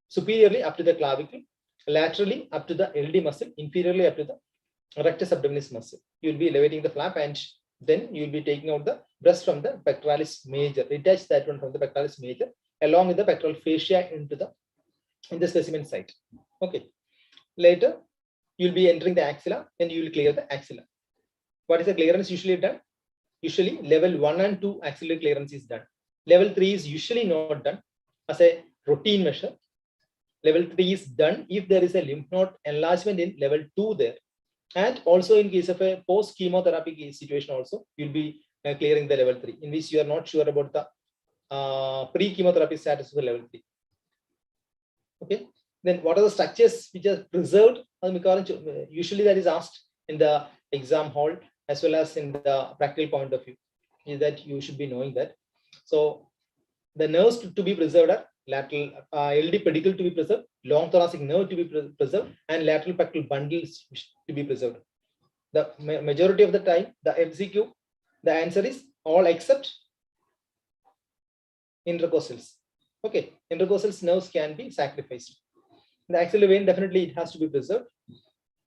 superiorly up to the clavicle, laterally up to the LD muscle, inferiorly up to the rectus abdominis muscle. You will be elevating the flap, and then you will be taking out the breast from the pectoralis major. Detach that one from the pectoralis major along with the pectoral fascia in the specimen site. Okay. Later, you'll be entering the axilla, and you will clear the axilla. What is the clearance usually done? Usually level 1 and 2 axillary clearance is done. Level 3 is usually not done as a routine measure. Level 3 is done if there is a lymph node enlargement in level 2 there. And also in case of a post-chemotherapy situation also, you'll be clearing the level 3, in which you are not sure about the pre-chemotherapy status of the level 3. Okay. Then what are the structures which are preserved? Usually that is asked in the exam hall as well as in the practical point of view, is that you should be knowing that. So the nerves to be preserved are lateral LD pedicle to be preserved, long thoracic nerve to be preserved, and lateral pectoral bundles to be preserved. The majority of the time, the MCQ, the answer is all except intercostals. Okay, intercostal nerves can be sacrificed. The axillary vein, definitely it has to be preserved.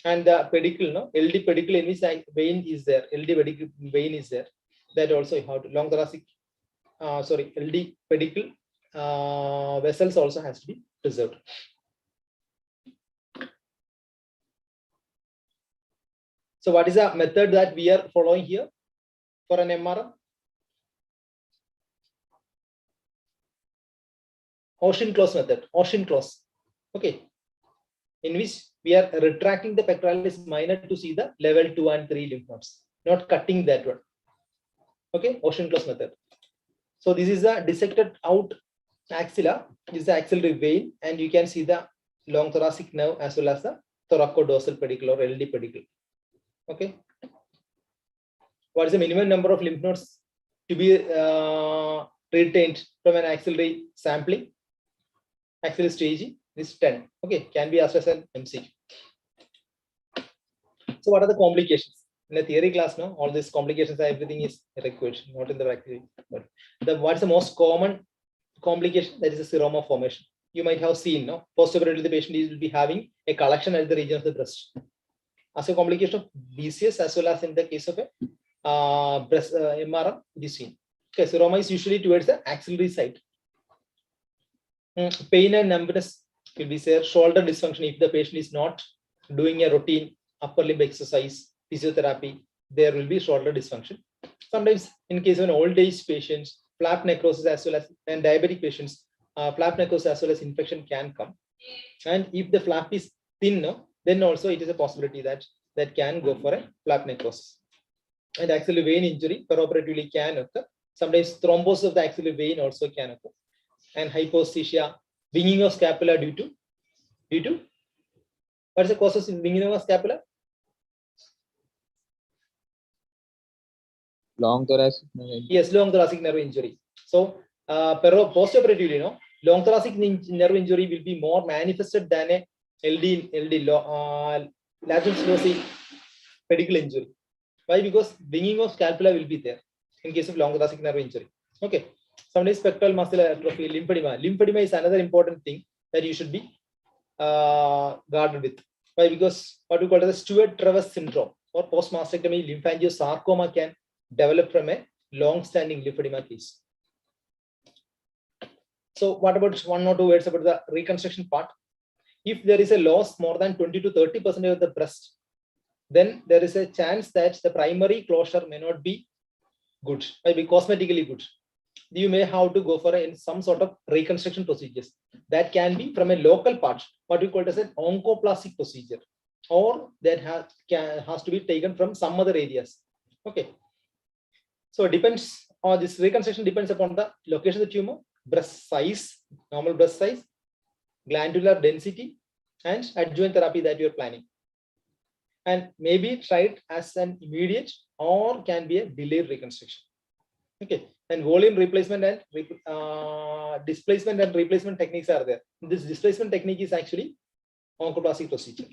And the pedicle, LD pedicle, in which the vein is there, LD vein is there. That also you have to, long thoracic, LD pedicle vessels also has to be preserved. So what is the method that we are following here for an MRM? Ocean close method, ocean close. Okay, in which we are retracting the pectoralis minor to see the level 2 and 3 lymph nodes, not cutting that one. Okay, ocean close method. So this is a dissected out axilla. This is the axillary vein, and you can see the long thoracic nerve as well as the thoracodorsal pedicle or LD pedicle. Okay. What is the minimum number of lymph nodes to be retained from an axillary sampling? Axillary staging is 10. Okay, can be asked as an MCQ. So what are the complications? In a theory class, no, all these complications, everything is required, not in the practice. But what is the most common complication? That is a seroma formation. You might have seen, no, postoperatively the patient will be having a collection at the region of the breast. As a complication of BCS as well as in the case of a breast MRM, it is seen. Okay, seroma is usually towards the axillary side. Pain and numbness will be there. Shoulder dysfunction if the patient is not doing a routine upper limb exercise, physiotherapy, there will be shoulder dysfunction. Sometimes in case of an old age patients, flap necrosis as well as and diabetic patients, flap necrosis as well as infection can come. And if the flap is thin, no, then also it is a possibility that can go for a flap necrosis. And axillary vein injury perioperatively can occur. Sometimes thrombosis of the axillary vein also can occur. And hyposthesia, winging of scapula due to what is the cause of winging of scapula? Long thoracic nerve. Yes, long thoracic nerve injury. So postoperatively, long thoracic nerve injury will be more manifested than a lateral sclerosis pedicle injury. Why? Because winging of scapula will be there in case of long thoracic nerve injury. Okay. Sometimes pectoral muscle atrophy, lymphedema. Lymphedema is another important thing that you should be guarded with. Why? Because what we call as Stewart-Travis syndrome or post-mastectomy lymphangiosarcoma can develop from a long-standing lymphedema case. So what about 1 or 2 words about the reconstruction part? If there is a loss more than 20 to 30% of the breast, then there is a chance that the primary closure may not be good, may be cosmetically good. You may have to go for some sort of reconstruction procedures. That can be from a local part, what we call as an oncoplastic procedure, or that has to be taken from some other areas. Okay. So it depends, or this reconstruction depends upon the location of the tumor, breast size, normal breast size, glandular density, and adjuvant therapy that you're planning. And maybe tried as an immediate or can be a delayed reconstruction. Okay. And volume replacement and displacement and replacement techniques are there. This displacement technique is actually oncoplastic procedure.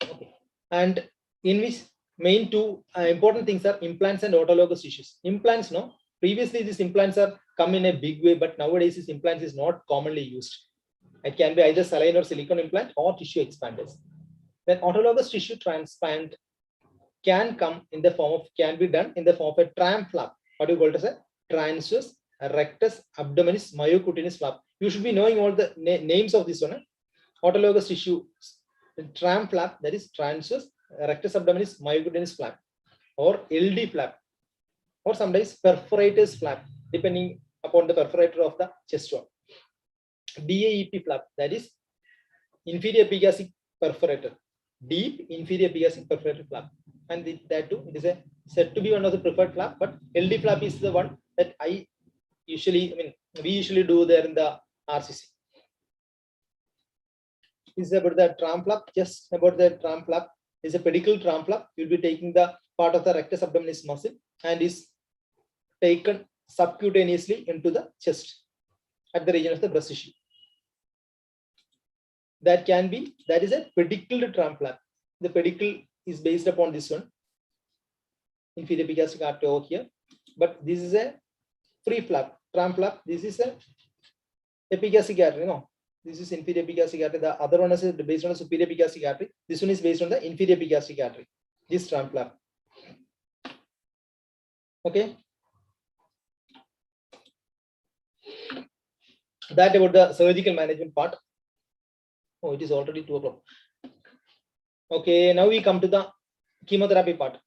Okay. And in which main 2 important things are implants and autologous tissues. Implants, no. Previously, these implants are come in a big way, but nowadays this implants is not commonly used. It can be either saline or silicone implant or tissue expanders. Then autologous tissue transplant can come in the form of, can be done in the form of a tram flap. What do you call it as a transverse rectus abdominis myocutaneous flap. You should be knowing all the names of this one. Autologous tissue tram flap, that is transverse rectus abdominis myocutaneous flap, or LD flap, or sometimes perforator's flap, depending upon the perforator of the chest wall. DAEP flap, that is inferior epigastric perforator, deep inferior epigastric perforator flap, and that too, it is said to be one of the preferred flap, but LD flap is the one that we usually do there in the RCC. This is about the tram flap. Just about the tram flap is a pedicle tram flap. You'll be taking the part of the rectus abdominis muscle and is taken subcutaneously into the chest at the region of the breast tissue. That is a pedicled tram flap. The pedicle is based upon this one, inferior epigastric artery over here, but this is a free flap, tram flap. This is a epigastric artery. No, this is inferior epigastric artery. The other one is based on the superior epigastric artery. This one is based on the inferior epigastric artery. This tram flap. Okay. That about the surgical management part. Oh, it is already 2 o'clock. Okay, now we come to the chemotherapy part.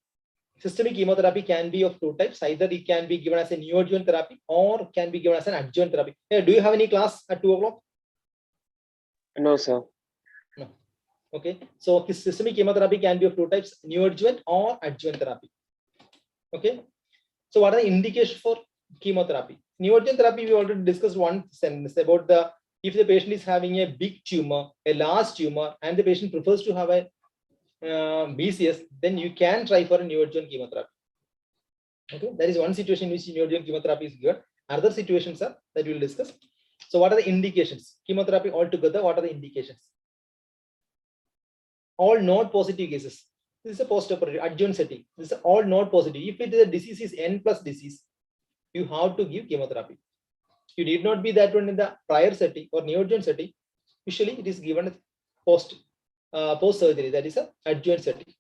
Systemic chemotherapy can be of 2 types. Either it can be given as a neoadjuvant therapy or can be given as an adjuvant therapy. Hey, do you have any class at 2 o'clock? No, sir. No. Okay, so systemic chemotherapy can be of 2 types, neoadjuvant or adjuvant therapy. Okay, so what are the indications for chemotherapy? Neoadjuvant therapy, we already discussed one sentence about if the patient is having a big tumor, a large tumor, and the patient prefers to have a BCS, then you can try for a neoadjuvant chemotherapy. Okay, that is one situation in which neoadjuvant chemotherapy is given. Other situations are that we will discuss. So what are the indications? Chemotherapy altogether, what are the indications? All node positive cases. This is a post-operative adjuvant setting. This is all node positive. If it is a disease is N+ disease, you have to give chemotherapy. You need not be that one in the prior setting or neoadjuvant setting. Usually it is given post surgery, that is a adjuvant setting.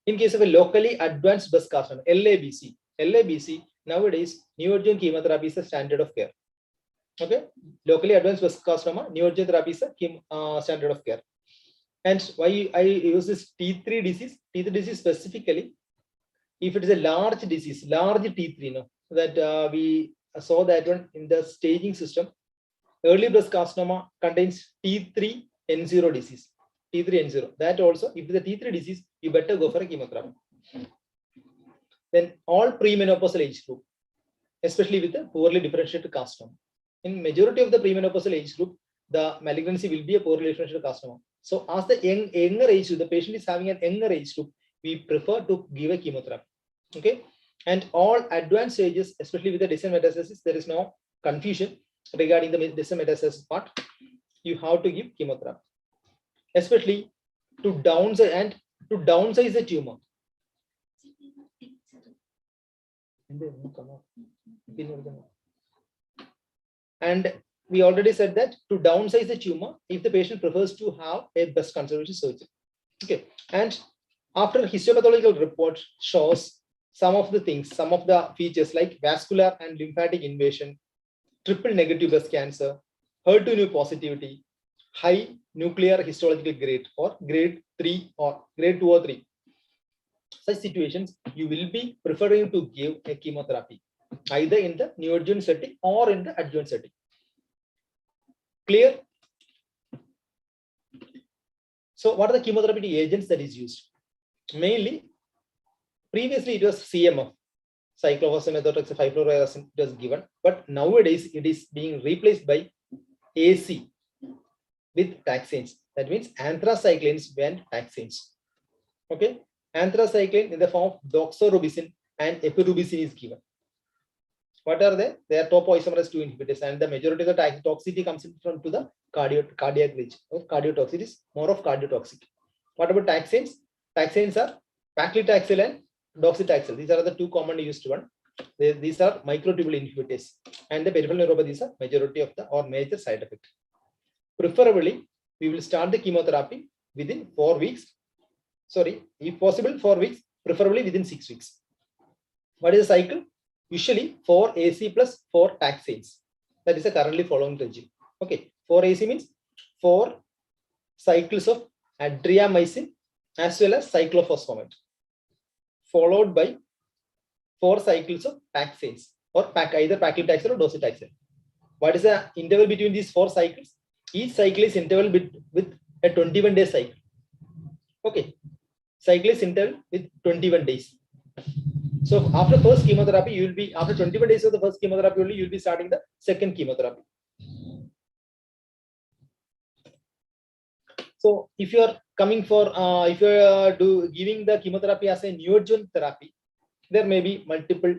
In case of a locally advanced breast carcinoma, LABC, nowadays neoadjuvant chemotherapy is the standard of care. Okay, locally advanced breast carcinoma, neoadjuvant therapy is a standard of care. And why I use this T3 disease? T3 disease specifically, if it is a large disease, large T3, no, that we saw that one in the staging system. Early breast carcinoma contains T3N0 disease. T3N0. That also, if it is a T3 disease, you better go for a chemotherapy. Then all premenopausal age group, especially with a poorly differentiated carcinoma. In majority of the premenopausal age group, the malignancy will be a poorly differentiated carcinoma. So as the younger age group, the patient is having an younger age group, we prefer to give a chemotherapy. Okay. And all advanced stages, especially with the distant metastasis, there is no confusion regarding the distant metastasis part. You have to give chemotherapy, especially to downsize the tumor. And we already said that to downsize the tumor if the patient prefers to have a breast conservation surgery. Okay, and after histopathological report shows some of the things, some of the features like vascular and lymphatic invasion, triple negative breast cancer, HER2 positivity, high nuclear histological grade or grade 3 or grade 2 or 3. Such situations, you will be preferring to give a chemotherapy either in the neoadjuvant setting or in the adjuvant setting. Clear? So what are the chemotherapy agents that is used? Mainly, previously it was CMF, cyclophosphamide methotrexate 5-fluorouracil was given, but nowadays it is being replaced by AC with taxanes. That means anthracyclines and taxanes. Okay, anthracycline in the form of doxorubicin and epirubicin is given. What are they? They are topoisomerase 2 inhibitors, and the majority of the toxicity comes from to the cardiac region. Cardiotoxicity is more of cardiotoxic. What about taxanes? Taxanes are paclitaxel and docetaxel. These are the two commonly used one. These are microtubule inhibitors, and the peripheral neuropathy is a majority of the or major side effect. Preferably, we will start the chemotherapy within 4 weeks. Sorry, if possible, 4 weeks, preferably within 6 weeks. What is the cycle? Usually 4 AC plus 4 taxanes. That is the currently following regime. Okay, 4 AC means 4 cycles of adriamycin as well as cyclophosphamide, followed by 4 cycles of taxanes or either paclitaxel or docetaxel. What is the interval between these 4 cycles? Each cycle is interval with a 21-day cycle. Okay, cycle is interval with 21 days. So after first chemotherapy, you will be after 21 days of the first chemotherapy only, you will be starting the second chemotherapy. So if you are coming for if you are giving the chemotherapy as a neoadjuvant therapy, there may be multiple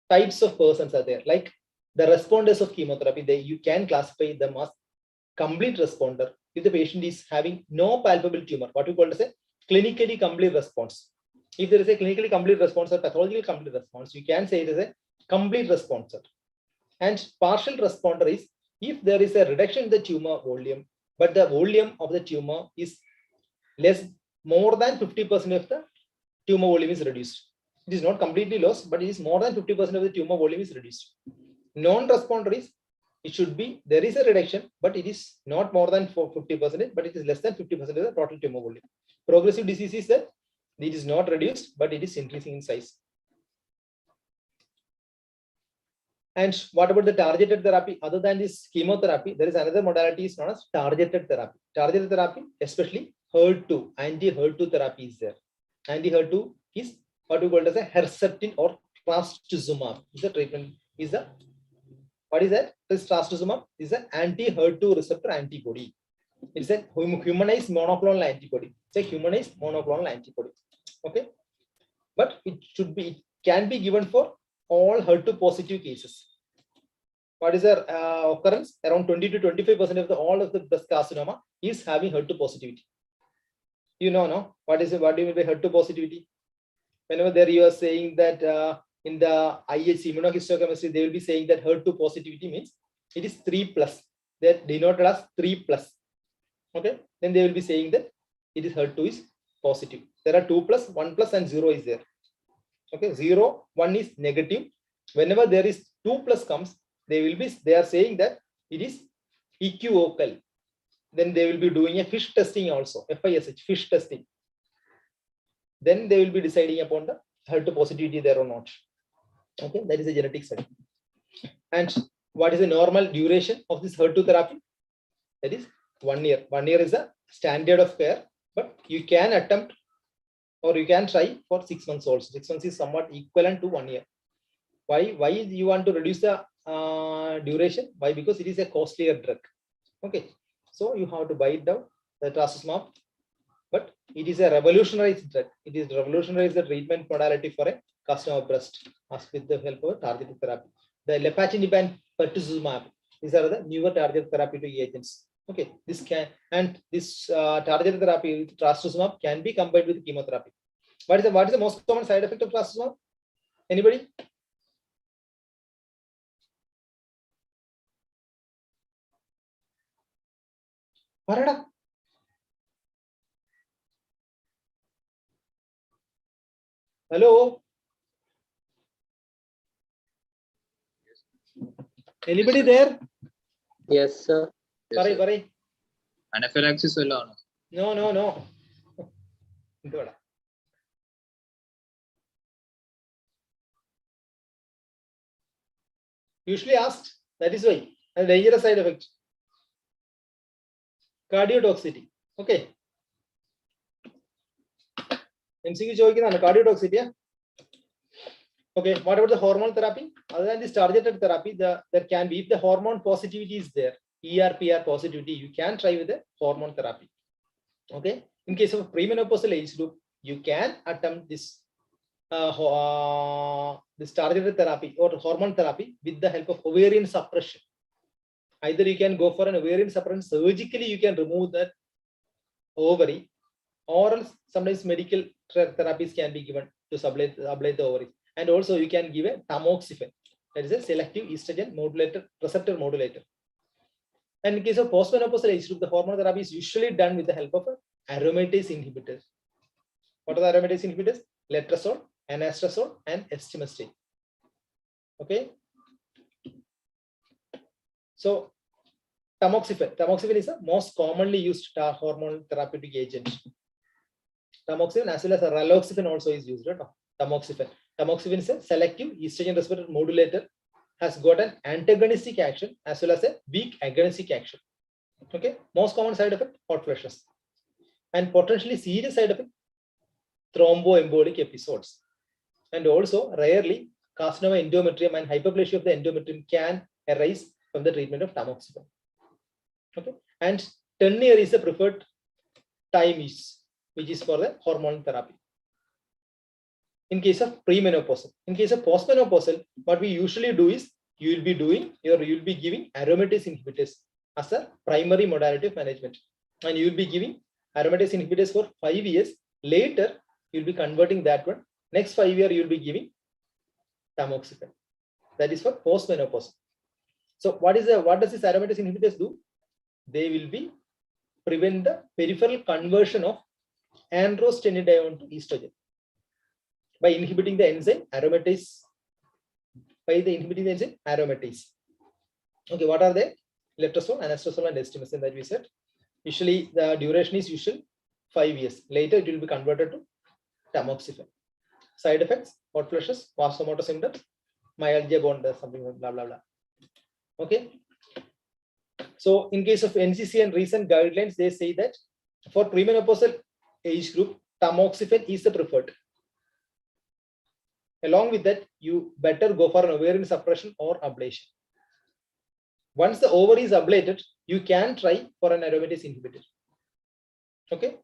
types of persons are there. Like the responders of chemotherapy, you can classify them as complete responder if the patient is having no palpable tumor, what we call as a clinically complete response. If there is a clinically complete response or pathological complete response, you can say it is a complete responder. And partial responder is if there is a reduction in the tumor volume, but the volume of the tumor is more than 50% of the tumor volume is reduced. It is not completely lost, but it is more than 50% of the tumor volume is reduced. Non-responder is it should be there is a reduction, but it is not more than 50%, but it is less than 50% of the total tumor volume. Progressive disease is that it is not reduced, but it is increasing in size. And what about the targeted therapy? Other than this chemotherapy, there is another modality is known as targeted therapy. Targeted therapy, especially HER2, anti-HER2 therapy is there. Anti-HER2 is what we call as a Herceptin or trastuzumab. Is the treatment is the what is that? This trastuzumab is an anti-HER2 receptor antibody. It's a humanized monoclonal antibody. It's a humanized monoclonal antibody. Okay, but it can be given for all HER2 positive cases. What is their occurrence? Around 20 to 25% of all of the breast carcinoma is having HER2 positivity. You know, no? What do you mean by HER2 positivity? Whenever there you are saying that in the IHC immunohistochemistry, they will be saying that HER2 positivity means it is 3+. That denoted as 3+. Okay, then they will be saying that it is HER2 is positive. There are 2+, 1+, and 0 is there. Okay, 0, 1 is negative. Whenever there is 2+ comes, they are saying that it is equivocal. Then they will be doing a FISH testing also, FISH, FISH testing. Then they will be deciding upon the HER2 positivity there or not. Okay, that is a genetic study. And what is the normal duration of this HER2 therapy? That is 1 year. 1 year is a standard of care, but you can attempt or you can try for 6 months also. 6 months is somewhat equivalent to 1 year. Why you want to reduce the duration? Why? Because it is a costlier drug. Okay, so you have to buy it down, the trastuzumab, but it is a revolutionized drug. It is revolutionized the treatment modality for a carcinoma of breast as with the help of targeted therapy. The lepatinib and pertuzumab, these are the newer targeted therapeutic agents. Okay, this targeted therapy with trastuzumab can be combined with chemotherapy. What is the most common side effect of trastuzumab? Anybody? Parada. Hello. Anybody there? Yes, sir. Parry. Anaphylaxis alone. No. Usually asked. That is why. A dangerous side effect. Cardiotoxicity. Okay. MCQ ചോദിക്കുന്നതാണ് cardiotoxicity. Okay. What about the hormone therapy? Other than this targeted therapy, there can be, if the hormone positivity is there, ER/PR positivity, you can try with the hormone therapy. Okay. In case of premenopausal age group, you can attempt this this targeted therapy or hormone therapy with the help of ovarian suppression. Either you can go for an ovarian suppression surgically, you can remove that ovary, or else sometimes medical therapies can be given to ablate the ovary. And also you can give a tamoxifen, that is a selective estrogen modulator, receptor modulator. And in case of postmenopausal age group, the hormone therapy is usually done with the help of aromatase inhibitors. What are the aromatase inhibitors? Letrozole, anastrozole, and estimestane. Okay. So tamoxifen is the most commonly used hormone therapeutic agent. Tamoxifen as well as raloxifene also is used. Right? Tamoxifen is a selective estrogen receptor modulator, has got an antagonistic action as well as a weak agonistic action. Okay. Most common side effect, hot flashes, and potentially serious side effect, thromboembolic episodes. And also rarely carcinoma endometrium and hyperplasia of the endometrium can arise from the treatment of tamoxifen. Okay. And 10 years is the preferred time which is for the hormone therapy. In case of premenopausal. In case of postmenopausal, what we usually do is you will be giving aromatase inhibitors as a primary modality of management, and you will be giving aromatase inhibitors for 5 years. Later, you will be converting that one. Next 5 years, you will be giving tamoxifen. That is for postmenopausal. So what does this aromatase inhibitors do? They will be prevent the peripheral conversion of androstenedione to estrogen by inhibiting the enzyme aromatase. Okay, what are they? Letrozole, anastrozole, and estimestane that we said. Usually the duration is 5 years. Later it will be converted to tamoxifen. Side effects, hot flashes, vasomotor symptoms, myalgia, bone, something blah blah blah. Okay. So in case of NCC and recent guidelines, they say that for premenopausal age group, tamoxifen is the preferred. Along with that, you better go for an ovarian suppression or ablation. Once the ovary is ablated, you can try for an aromatase inhibitor. Okay.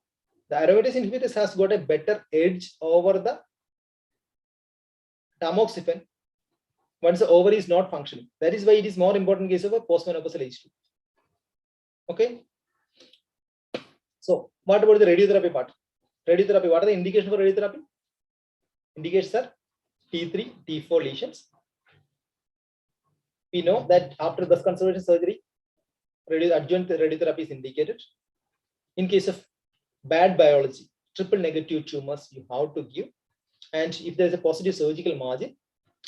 The aromatase inhibitors has got a better edge over the tamoxifen once the ovary is not functioning. That is why it is more important in case of a postmenopausal age group. Okay. So what about the radiotherapy part? Radiotherapy, what are the indications for radiotherapy? Indications are T3, T4 lesions. We know that after breast conservation surgery, adjuvant radiotherapy is indicated. In case of bad biology, triple negative tumors, you have to give. And if there is a positive surgical margin,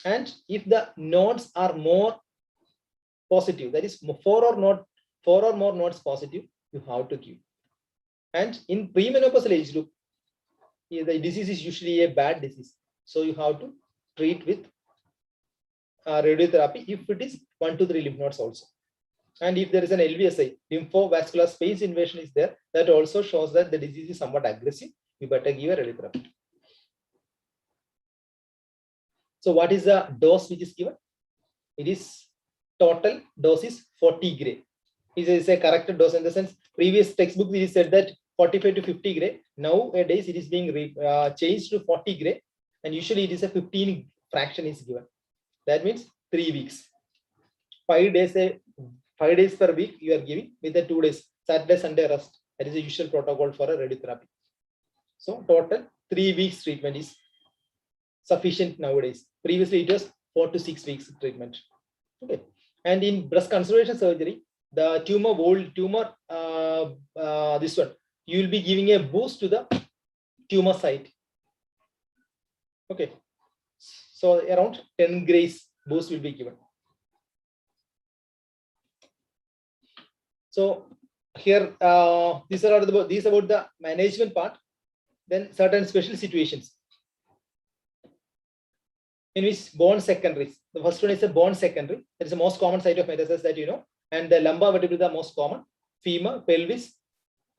and if the nodes are more positive, that is 4 or more nodes positive, you have to give. And in premenopausal age group, the disease is usually a bad disease, so you have to treat with radiotherapy if it is 1 to 3 lymph nodes also. And if there is an LVSI, lymphovascular space invasion is there, that also shows that the disease is somewhat aggressive. You better give a radiotherapy. So what is the dose which is given? It is total dose is 40 gray. It is a corrected dose in the sense previous textbook we said that 45 to 50 gray. Nowadays it is being changed to 40 gray, and usually it is a 15 fraction is given. That means 3 weeks. 5 days per week you are giving with the 2 days, Saturday, Sunday rest. That is the usual protocol for a radiotherapy. So total 3 weeks treatment is sufficient nowadays. Previously it was 4 to 6 weeks treatment. Okay. And in breast conservation surgery, the tumor this one, you will be giving a boost to the tumor site. Okay, so around 10 grays boost will be given. So here, these are about the management part. Then certain special situations in which bone secondaries. The first one is a bone secondary. That is the most common site of metastasis that you know, and the lumbar vertebrae is the most common. Femur, pelvis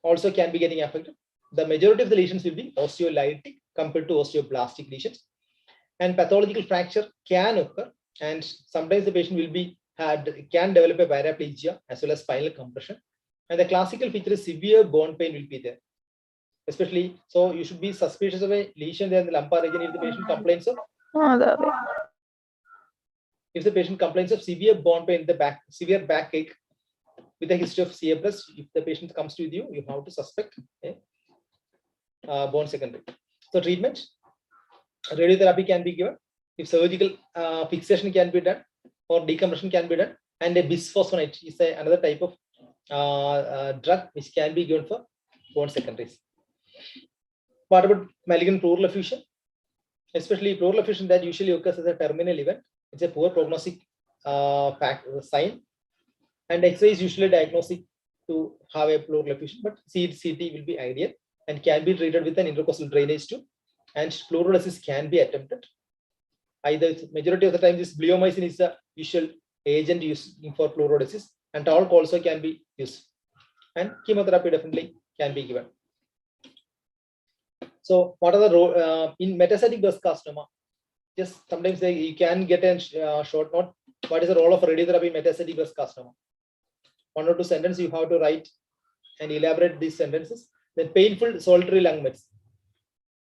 also can be getting affected. The majority of the lesions will be osteolytic compared to osteoblastic lesions. And pathological fracture can occur, and sometimes the patient can develop a paraplegia as well as spinal compression. And the classical feature is severe bone pain will be there. Especially, so you should be suspicious of a lesion there in the lumbar region if the patient complains of severe bone pain in the back, severe backache with a history of Cmrs. If the patient comes to you, you have to suspect a bone secondary. So treatment, radiotherapy can be given. If surgical fixation can be done or decompression can be done, and a bisphosphonate is another type of drug which can be given for bone secondaries. What about malignant pleural effusion? Especially pleural effusion that usually occurs as a terminal event. It's a poor prognostic sign, and X-ray is usually diagnostic to have a pleural effusion, but CT will be ideal and can be treated with an intercostal drainage too. And fluorolysis can be attempted. Either majority of the time, this bleomycin is the usual agent used for fluorolysis, and talc also can be used. And chemotherapy definitely can be given. So, what are the in metastatic breast carcinoma? Just sometimes you can get a short note. What is the role of radiotherapy in metastatic breast carcinoma? 1 or 2 sentences you have to write and elaborate these sentences. Then painful solitary lung mets.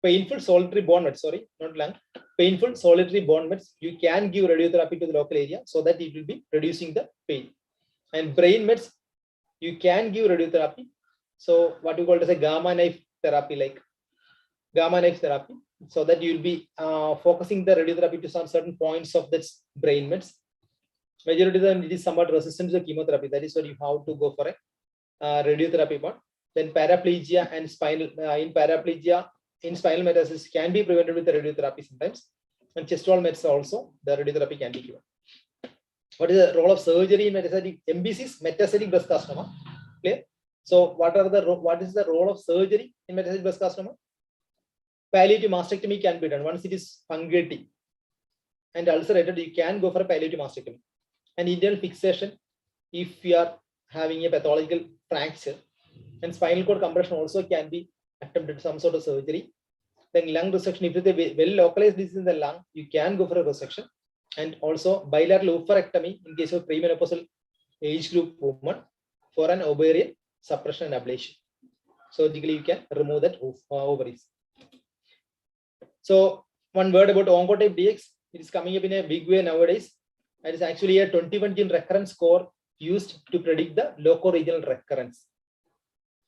Painful solitary bone mets, sorry, not lung. Painful solitary bone mets. You can give radiotherapy to the local area so that it will be reducing the pain. And brain mets, you can give radiotherapy. So what you call as a gamma knife therapy, like gamma knife therapy, so that you will be focusing the radiotherapy to some certain points of this brain mets. Majority of them it is somewhat resistant to chemotherapy. That is why you have to go for a radiotherapy part. Then paraplegia and spinal in spinal metastasis can be prevented with the radiotherapy sometimes. And chest wall mets also the radiotherapy can be given. What is the role of surgery in metastatic MBCs, metastatic breast carcinoma? Clear? So what is the role of surgery in metastatic breast carcinoma? Palliative mastectomy can be done once it is fungating and ulcerated. You can go for a palliative mastectomy. And internal fixation if you are having a pathological fracture, and spinal cord compression also can be attempted some sort of surgery. Then lung resection, if it is well localized disease in the lung, you can go for a resection. And also bilateral oophorectomy in case of premenopausal age group woman for an ovarian suppression and ablation. Surgically, you can remove that ovaries. So one word about Oncotype DX, it is coming up in a big way nowadays. It is actually a 21 gene recurrence score used to predict the loco-regional recurrence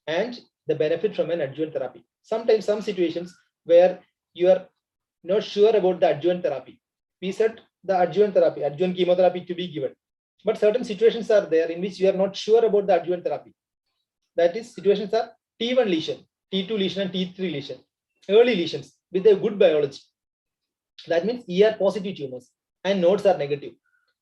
and the benefit from an adjuvant therapy. Sometimes some situations where you are not sure about the adjuvant therapy. We said the adjuvant therapy, adjuvant chemotherapy to be given. But certain situations are there in which you are not sure about the adjuvant therapy. That is, situations are T1 lesion, T2 lesion, and T3 lesion. Early lesions with a good biology. That means ER positive tumors and nodes are negative.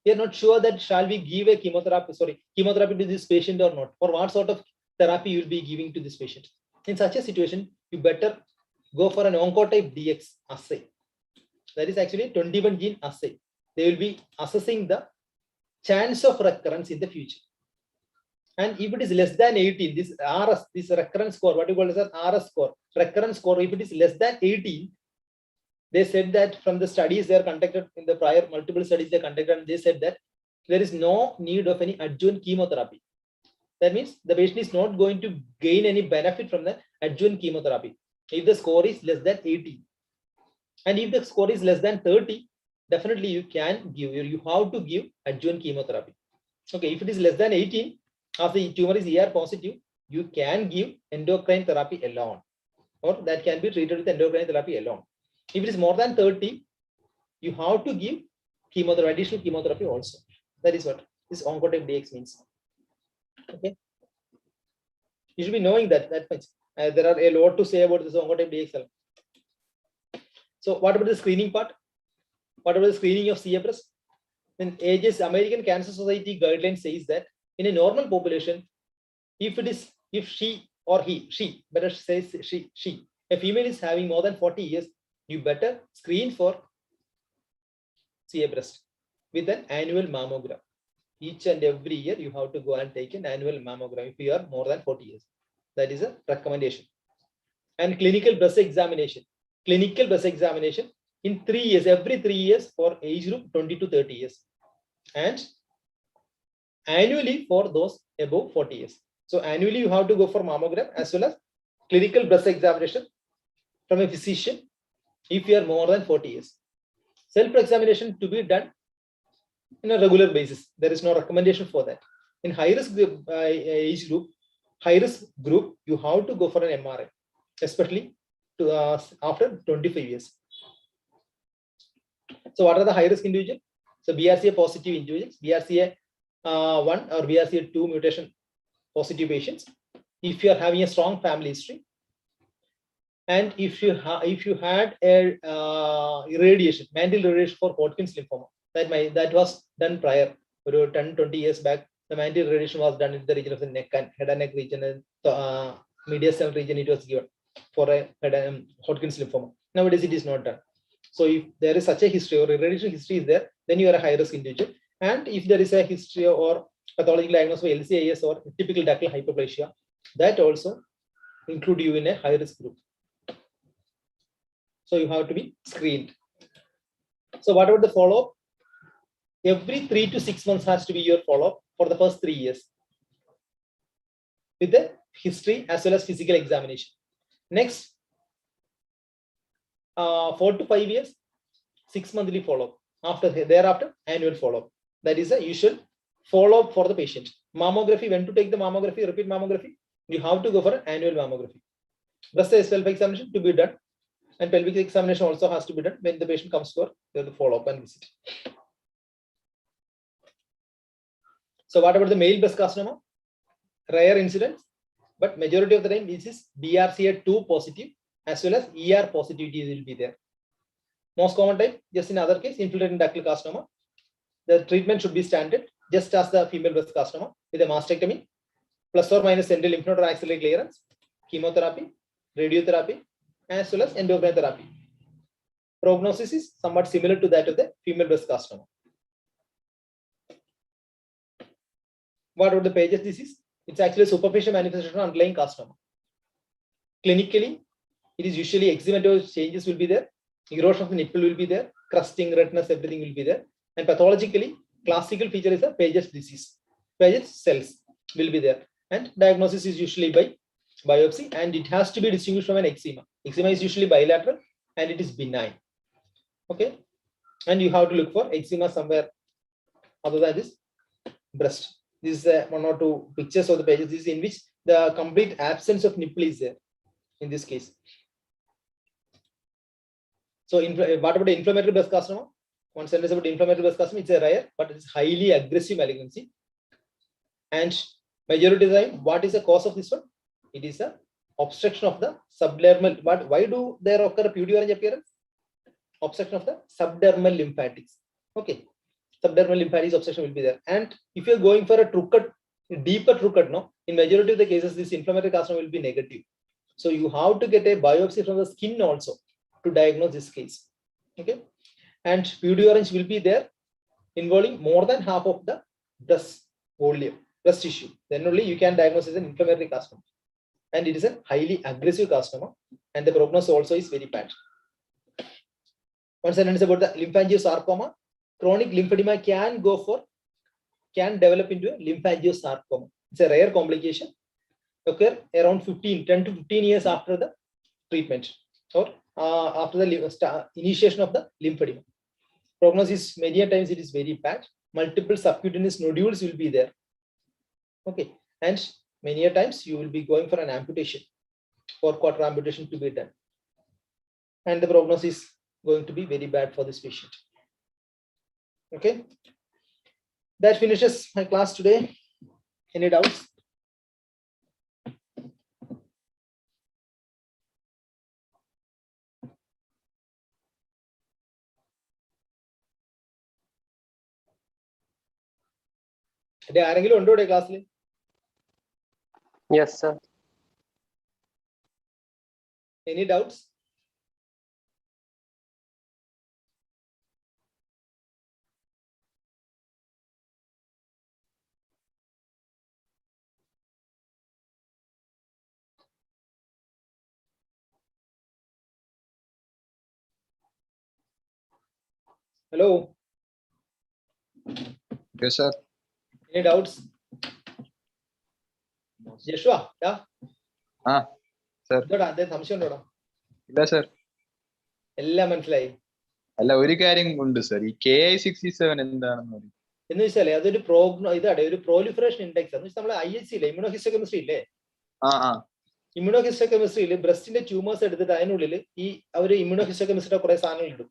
We are not sure that shall we give a chemotherapy to this patient or not, or what sort of therapy you will be giving to this patient. In such a situation, you better go for an Oncotype DX assay. That is actually a 21 gene assay. They will be assessing the chance of recurrence in the future. And if it is less than 18, this RS, this recurrence score, what you call as an RS score, recurrence score, if it is less than 18, they said that from the studies they are conducted in the prior multiple studies they conducted, and they said that there is no need of any adjuvant chemotherapy. That means the patient is not going to gain any benefit from the adjuvant chemotherapy if the score is less than 18. And if the score is less than 30, definitely you can give, you have to give adjuvant chemotherapy. Okay, if it is less than 18, after the tumor is ER positive, you can give endocrine therapy alone, or that can be treated with endocrine therapy alone. If it is more than 30, you have to give chemotherapy, additional chemotherapy also. That is what this Oncotype DX means. Okay. You should be knowing that much. There are a lot to say about this oncotype DXL. So what about the screening part? What about the screening of CA breast? Then AGS, American Cancer Society guideline says that in a normal population, if she or he, better says she, a female is having more than 40 years, you better screen for CA breast with an annual mammogram. Each and every year you have to go and take an annual mammogram if you are more than 40 years. That is a recommendation. And clinical breast examination. Clinical breast examination in 3 years, every 3 years for age group 20 to 30 years. And annually for those above 40 years. So annually you have to go for mammogram as well as clinical breast examination from a physician if you are more than 40 years. Self-examination to be done in a regular basis. There is no recommendation for that. In high-risk age group, high-risk group, you have to go for an MRI, especially to, after 25 years. So what are the high-risk individuals? So BRCA positive individuals, BRCA 1 or BRCA 2 mutation positive patients. If you are having a strong family history, and if you had a irradiation, mantle irradiation for Hodgkin's lymphoma, that was done prior, 10-20 years back. The mantle irradiation was done in the region of the neck and head and neck region, and mediastinal region it was given for a Hodgkin's lymphoma. Nowadays it is not done. So if there is such a history or irradiation history is there, then you are a high risk individual. And if there is a history or pathological diagnosis of LCIS or typical ductal hyperplasia, that also include you in a high risk group. So you have to be screened. So what about the follow-up? Every 3 to 6 months has to be your follow-up for the first 3 years with the history as well as physical examination. Next, 4 to 5 years, 6 monthly follow-up. Thereafter, annual follow-up. That is the usual follow-up for the patient. Mammography, when to take the mammography, repeat mammography, you have to go for an annual mammography. Breast self-examination to be done, and pelvic examination also has to be done when the patient comes for the follow-up and visit. So what about the male breast carcinoma? Rare incidence, but majority of the time this is BRCA2 positive as well as ER positivity will be there. Most common type, just in other case, infiltrating ductal carcinoma. The treatment should be standard, just as the female breast carcinoma, with a mastectomy, plus or minus central lymph node or axillary clearance, chemotherapy, radiotherapy, as well as endocrine therapy. Prognosis is somewhat similar to that of the female breast carcinoma. What about the Paget's disease? It's actually a superficial manifestation of underlying carcinoma. Clinically, it is usually eczematous changes will be there, erosion of the nipple will be there, crusting, redness, everything will be there. And pathologically, classical feature is a Paget's disease. Paget's cells will be there. And diagnosis is usually by biopsy, and it has to be distinguished from an eczema. Eczema is usually bilateral and it is benign. Okay. And you have to look for eczema somewhere other than this breast. This is 1 or 2 pictures of the Paget's disease in which the complete absence of nipple is there in this case. So what about the inflammatory breast carcinoma? One sentence about inflammatory breast carcinoma. It's a rare, but it's highly aggressive malignancy. And majority of the time, what is the cause of this one? It is a obstruction of the subdermal. But why do there occur a pudgy orange appearance? Obstruction of the subdermal lymphatics. Okay, subdermal lymphatics obstruction will be there. And if you're going for a true cut, deeper true cut, no, in majority of the cases, this inflammatory carcinoma will be negative. So you have to get a biopsy from the skin also to diagnose this case. Okay, and pudgy orange will be there, involving more than half of the breast volume, breast tissue. Then only you can diagnose as an inflammatory carcinoma. And it is a highly aggressive carcinoma, and the prognosis also is very bad. One sentence about the lymphangiosarcoma. Chronic lymphedema can develop into a lymphangiosarcoma. It's a rare complication, occur around 10 to 15 years after the treatment or after the initiation of the lymphedema. Prognosis many times it is very bad. Multiple subcutaneous nodules will be there. Okay, and many times you will be going for an amputation, 4/4 amputation to be done, and the prognosis is going to be very bad for this patient. Okay, that finishes my class today. Any doubts? ആരെങ്കിലും ഉണ്ടോ ഇവിടെ ക്ലാസ്സിൽ? Yes, sir. Any doubts? Hello. Yes, sir. Any doubts? Joshua, yeah. Sir. ഇതോടാ അതെ സംശയം ഉണ്ടോടാ? ഇല്ല sir. എല്ലാം മനസ്സിലായി. അല്ല ഒരു കാര്യം ഉണ്ട് സർ, ഈ KI67 എന്താണെന്ന് പറയും. എന്ന് വെച്ചാലേ അതൊരു ഇതാണ് ഒരു പ്രോലിഫറേഷൻ ഇൻഡെക്സ്. എന്ന് വെച്ചാൽ നമ്മളെ IHC ഇല്ലേ, ഇമ്മ്യൂണോഹിസ്റ്റോകെമിസ്ട്രി ഇല്ലേ, ഇമ്മ്യൂണോഹിസ്റ്റോകെമിസ്ട്രിയിൽ ബ്രസ്റ്റിന്റെ ട്യൂമേഴ്സ് എടുത്തിട്ട് അതിനുള്ളിൽ ഈ അവര് ഇമ്മ്യൂണോഹിസ്റ്റോകെമിസ്ട്രിയുടെ കുറെ സാധനങ്ങൾ ഇടും.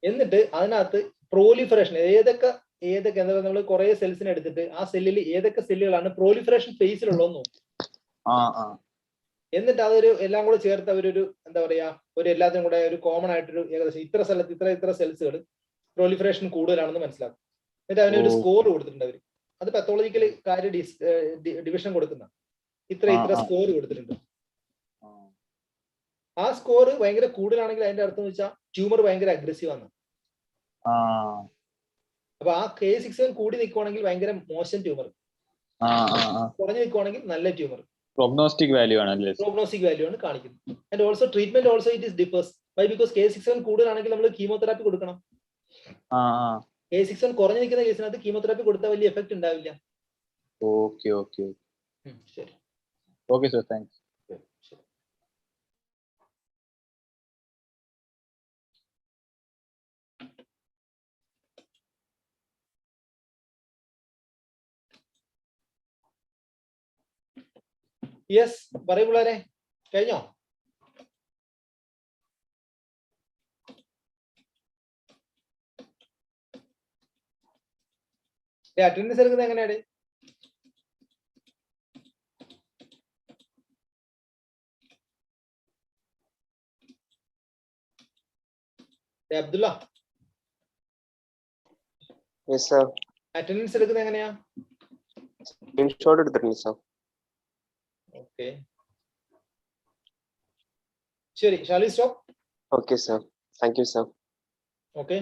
എന്നിട്ട് അതിനകത്ത് പ്രോലിഫറേഷൻ ഏതൊക്കെ എന്താ നമ്മൾ കുറെ സെൽസിനെ എടുത്തിട്ട് ആ സെല്ലിൽ ഏതൊക്കെ സെല്ലുകളാണ് പ്രോലിഫറേഷൻ ഫേസിലുള്ളതെന്ന് നോക്കും. എന്നിട്ട് അതൊരു എല്ലാം കൂടെ ചേർത്ത് അവരൊരു എന്താ പറയാ ഒരു എല്ലാത്തിനും കൂടെ ഒരു കോമൺ ആയിട്ടൊരു ഏകദേശം ഇത്ര സ്ഥലത്ത് ഇത്ര സെൽസുകൾ പ്രോലിഫറേഷൻ കൂടുതലാണെന്ന് മനസ്സിലാക്കും. എന്നിട്ട് അതിനൊരു സ്കോർ കൊടുത്തിട്ടുണ്ട് അവര്. അത് പത്തോളജിക്കൽ കാര്യ ഡിവിഷൻ കൊടുക്കുന്ന ഇത്ര സ്കോർ കൊടുത്തിട്ടുണ്ട്. ആ സ്കോർ ഭയങ്കര കൂടുതലാണെങ്കിൽ അതിന്റെ അർത്ഥം എന്ന് വെച്ചാൽ ട്യൂമർ ഭയങ്കര അഗ്രസീവ് ആണ്. അപ്പൊ ആ K67 കൂടി നിൽക്കുവാണെങ്കിൽ ഭയങ്കര മോശം ട്യൂമർ, കുറഞ്ഞു നിൽക്കുവാണെങ്കിൽ നല്ല ട്യൂമർ. പ്രോഗ്നോസ്റ്റിക് വാല്യൂ ആണ്, പ്രോഗ്നോസ്റ്റിക് വാല്യൂ ആണ് കാണിക്കുന്നത്. And also treatment also it is differs. Why? Because K67 കൂടുതലാണെങ്കിൽ നമ്മൾ കീമോതെറാപ്പി കൊടുക്കണം. K67 കുറഞ്ഞു നിൽക്കുന്ന കേസിനകത്ത് കീമോതെറാപ്പി കൊടുത്താൽ വലിയ എഫക്ട് ഉണ്ടാവില്ല. ഓക്കെ ശരി. Okay sir, thanks. യെസ്, പറയൂ പിള്ളേരെ, കഴിഞ്ഞോ? അറ്റൻഡൻസ് എടുക്കുന്നത് എങ്ങനെയാണ്? Abdulla, Yes, sir. അറ്റൻഡൻസ് എടുക്കുന്നത് എങ്ങനെയാ? Screenshot എടുത്തിട്ടുണ്ട് sir. ഓക്കെ, ശരി. Shall we stop? Okay, sir. Thank you, sir. Okay.